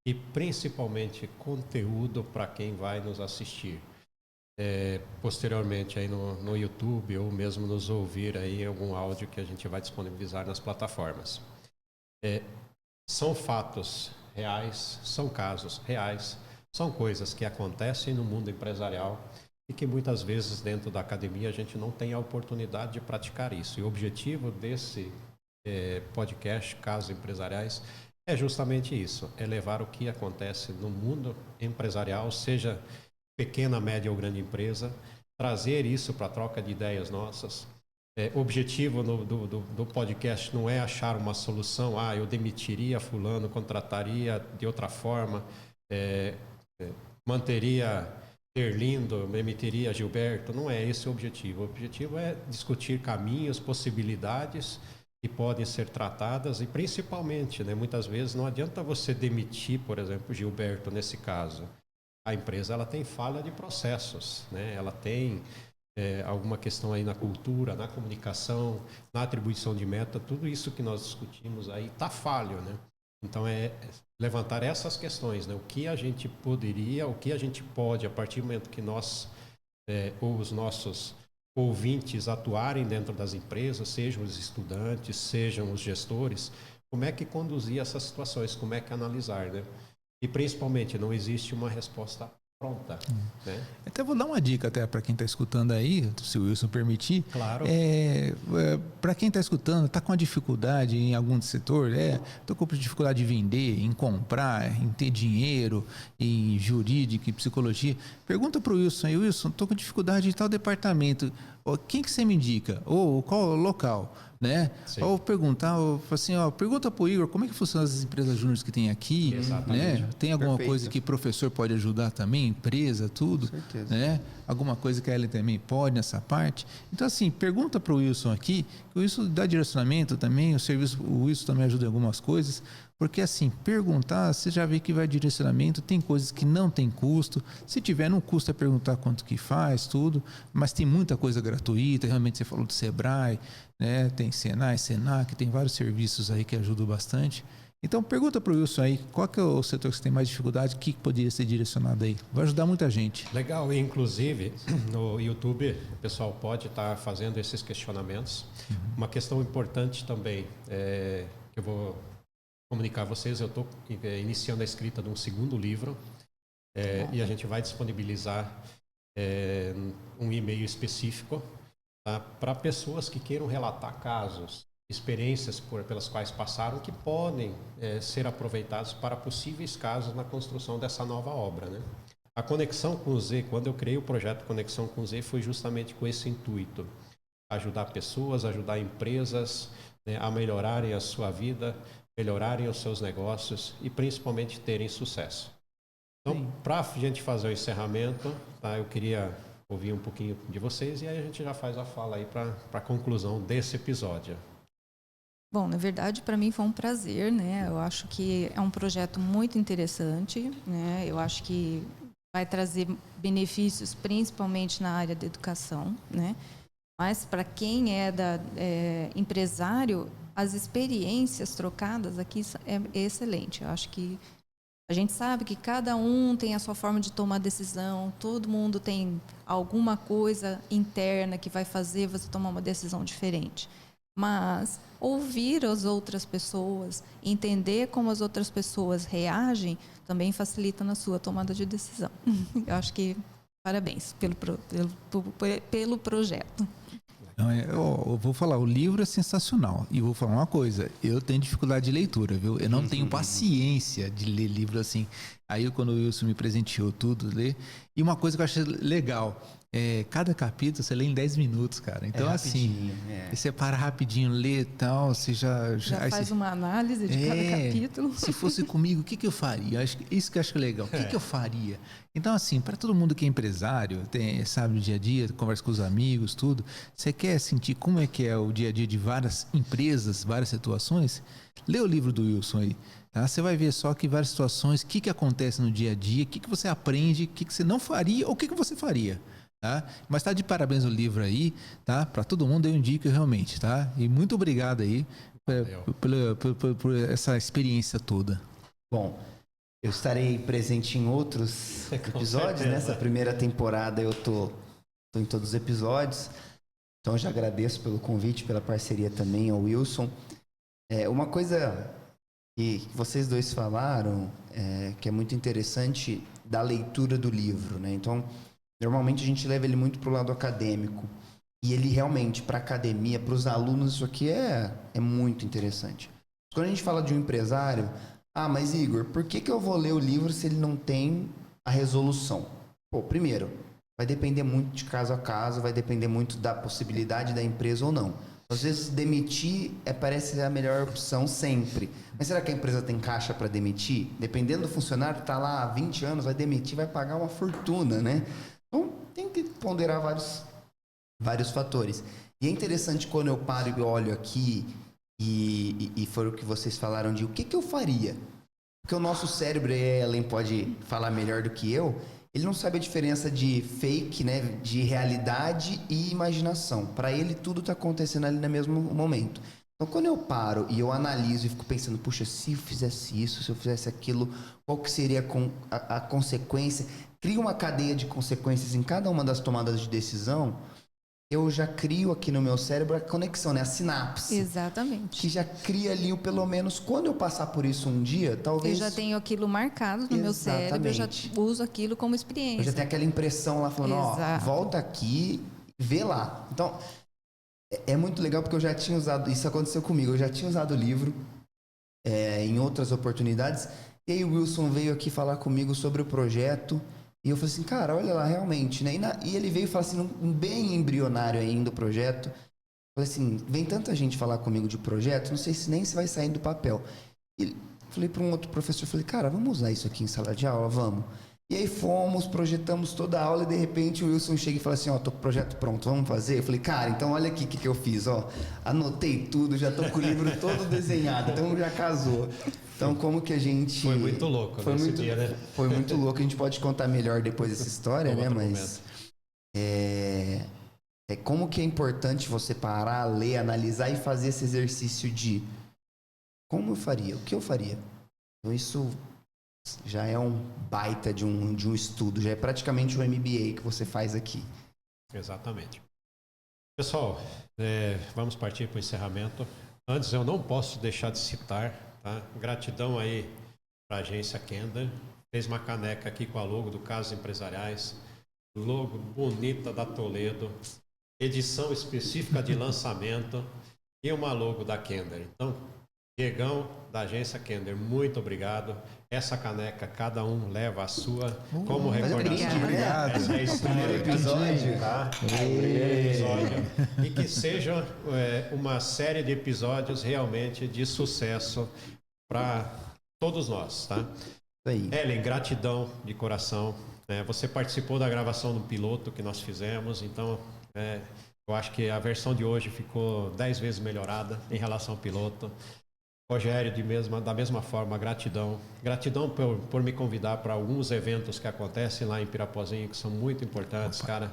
e principalmente conteúdo para quem vai nos assistir. Posteriormente aí no YouTube ou mesmo nos ouvir aí algum áudio que a gente vai disponibilizar nas plataformas. São fatos reais, são casos reais, são coisas que acontecem no mundo empresarial e que muitas vezes dentro da academia a gente não tem a oportunidade de praticar isso. E o objetivo desse podcast, Casos Empresariais, é justamente isso, é levar o que acontece no mundo empresarial, seja pequena, média ou grande empresa, trazer isso para a troca de ideias nossas. O objetivo do podcast não é achar uma solução, eu demitiria fulano, contrataria de outra forma, manteria Erlindo, demitiria Gilberto, não é esse o objetivo. O objetivo é discutir caminhos, possibilidades que podem ser tratadas e principalmente, né, muitas vezes não adianta você demitir, por exemplo, Gilberto nesse caso. A empresa ela tem falha de processos, né? Ela tem alguma questão aí na cultura, na comunicação, na atribuição de meta, tudo isso que nós discutimos aí está falho, né? Então é levantar essas questões, né? O que a gente poderia, o que a gente pode, a partir do momento que nós ou os nossos ouvintes atuarem dentro das empresas, sejam os estudantes, sejam os gestores, como é que conduzir essas situações, como é que analisar, né? E principalmente não existe uma resposta pronta, né? Até vou dar uma dica até para quem está escutando aí, se o Wilson permitir. Claro. Para quem está escutando, está com uma dificuldade em algum setor, estou com dificuldade de vender, em comprar, em ter dinheiro, em jurídica, em psicologia. Pergunta para o Wilson aí, Wilson, estou com dificuldade em tal departamento. Quem que você me indica? Ou qual local? Né? Ou perguntar, assim, pergunta para o Igor como é que funcionam as empresas júniores que tem aqui, né? Tem alguma coisa que o professor pode ajudar também, empresa, tudo, né? Alguma coisa que a Ellen também pode nessa parte. Então, assim, pergunta para o Wilson aqui, que o Wilson dá direcionamento também, o Wilson também ajuda em algumas coisas, porque assim, perguntar, você já vê que vai direcionamento, tem coisas que não tem custo, se tiver não custa perguntar quanto que faz, tudo, mas tem muita coisa gratuita, realmente você falou do Sebrae, né? Tem Senai, Senac, tem vários serviços aí que ajudam bastante. Então pergunta para o Wilson aí, qual que é o setor que você tem mais dificuldade, o que poderia ser direcionado aí? Vai ajudar muita gente. Legal, e inclusive no YouTube o pessoal pode estar fazendo esses questionamentos. Uma questão importante também, que eu vou comunicar a vocês, eu estou iniciando a escrita de um segundo livro e a gente vai disponibilizar um e-mail específico, tá, para pessoas que queiram relatar casos, experiências pelas quais passaram que podem ser aproveitados para possíveis casos na construção dessa nova obra, né? A Conexão com o Z, quando eu criei o projeto Conexão com o Z, foi justamente com esse intuito: ajudar pessoas, ajudar empresas, né, a melhorarem a sua vida, melhorarem os seus negócios e principalmente terem sucesso. Então, para a gente fazer o encerramento, tá, eu queria ouvir um pouquinho de vocês e aí a gente já faz a fala aí para a conclusão desse episódio. Bom, na verdade, para mim foi um prazer, né? Eu acho que é um projeto muito interessante, né? Eu acho que vai trazer benefícios, principalmente na área da educação, né? Mas para quem é empresário, as experiências trocadas aqui é excelente. Eu acho que a gente sabe que cada um tem a sua forma de tomar decisão, todo mundo tem alguma coisa interna que vai fazer você tomar uma decisão diferente. Mas ouvir as outras pessoas, entender como as outras pessoas reagem, também facilita na sua tomada de decisão. Eu acho que parabéns pelo projeto. Eu vou falar, o livro é sensacional. E vou falar uma coisa, eu tenho dificuldade de leitura, viu? Eu não tenho paciência de ler livro assim. Aí quando o Wilson me presenteou tudo, ler. E uma coisa que eu achei legal, cada capítulo você lê em 10 minutos, cara. Então assim, você para rapidinho, lê e tal, você já faz uma análise de cada capítulo. Se fosse comigo, o que eu faria? Isso que eu acho legal. O que eu faria? Então, assim, para todo mundo que é empresário, sabe o dia a dia, conversa com os amigos, tudo, você quer sentir como é que é o dia a dia de várias empresas, várias situações, lê o livro do Wilson aí. Tá? Você vai ver só que várias situações, o que acontece no dia a dia, o que você aprende, o que você não faria ou o que você faria. Tá? Mas tá de parabéns o livro aí, tá? Para todo mundo eu indico realmente, tá? E muito obrigado aí por essa experiência toda. Bom, eu estarei presente em outros episódios, nessa primeira temporada eu tô em todos os episódios, então eu já agradeço pelo convite, pela parceria também ao Wilson. Uma coisa que vocês dois falaram, que é muito interessante da leitura do livro, né? Então, normalmente a gente leva ele muito para o lado acadêmico. E ele realmente, para a academia, para os alunos, isso aqui é muito interessante. Quando a gente fala de um empresário, mas Igor, por que eu vou ler o livro se ele não tem a resolução? Primeiro, vai depender muito de caso a caso, vai depender muito da possibilidade da empresa ou não. Às vezes demitir parece ser a melhor opção sempre. Mas será que a empresa tem caixa para demitir? Dependendo do funcionário, está lá há 20 anos, vai demitir, vai pagar uma fortuna, né? Então, tem que ponderar vários fatores. E é interessante quando eu paro e olho aqui E foi o que vocês falaram de o que eu faria. Porque o nosso cérebro, e a Ellen pode falar melhor do que eu, ele não sabe a diferença de fake, né, de realidade e imaginação. Para ele, tudo está acontecendo ali no mesmo momento. Então, quando eu paro e eu analiso e fico pensando, puxa, se eu fizesse isso, se eu fizesse aquilo, qual que seria a consequência? Crio uma cadeia de consequências em cada uma das tomadas de decisão, eu já crio aqui no meu cérebro a conexão, né? A sinapse. Exatamente. Que já cria ali, pelo menos, quando eu passar por isso um dia, talvez... Eu já tenho aquilo marcado no meu cérebro, eu já uso aquilo como experiência. Eu já tenho aquela impressão lá falando, ó, volta aqui, vê lá. Então, é muito legal porque eu já tinha usado, isso aconteceu comigo, eu já tinha usado o livro em outras oportunidades, e aí o Wilson veio aqui falar comigo sobre o projeto, e eu falei assim, cara, olha lá, realmente, né? E ele veio falar assim, bem embrionário ainda o projeto. Falei assim, vem tanta gente falar comigo de projeto, não sei se nem se vai sair do papel. E falei para um outro professor, falei, cara, vamos usar isso aqui em sala de aula? Vamos. E aí fomos, projetamos toda a aula e de repente o Wilson chega e fala assim, ó, tô com o projeto pronto, vamos fazer? Eu falei, cara, então olha aqui o que eu fiz, ó. Anotei tudo, já tô com o livro todo desenhado, então já casou. Então como que a gente... Foi muito louco nesse dia, né? Foi muito louco, a gente pode contar melhor depois dessa história, né? Mas como que é importante você parar, ler, analisar e fazer esse exercício de como eu faria, o que eu faria. Então isso já é um baita de um estudo, já é praticamente um MBA que você faz aqui. Exatamente. Pessoal, vamos partir para o encerramento. Antes, eu não posso deixar de citar, tá? Gratidão aí para a agência Kender. Fez uma caneca aqui com a logo do Casos Empresariais, logo bonita da Toledo, edição específica de lançamento e uma logo da Kender. Então, Diegão, da agência Kender, muito obrigado. Essa caneca, cada um leva a sua como recordação. Obrigado. Essa é esse primeiro episódio, tá? Primeiro episódio. E que seja uma série de episódios realmente de sucesso para todos nós, tá? Ellen, gratidão de coração. Você participou da gravação do piloto que nós fizemos, então eu acho que a versão de hoje ficou 10 vezes melhorada em relação ao piloto. Rogério, da mesma forma, gratidão. Gratidão por me convidar para alguns eventos que acontecem lá em Pirapozinho, que são muito importantes, cara.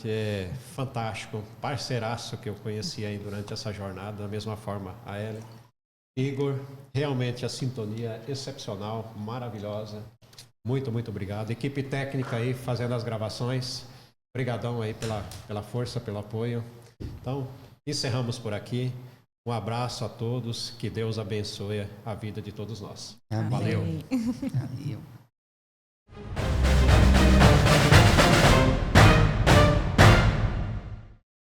É fantástico. Parceiraço que eu conheci aí durante essa jornada, da mesma forma a Ellen. Igor, realmente a sintonia excepcional, maravilhosa. Muito, muito obrigado. Equipe técnica aí fazendo as gravações. Obrigadão aí pela força, pelo apoio. Então, encerramos por aqui. Um abraço a todos, que Deus abençoe a vida de todos nós. Amém. Valeu. Valeu.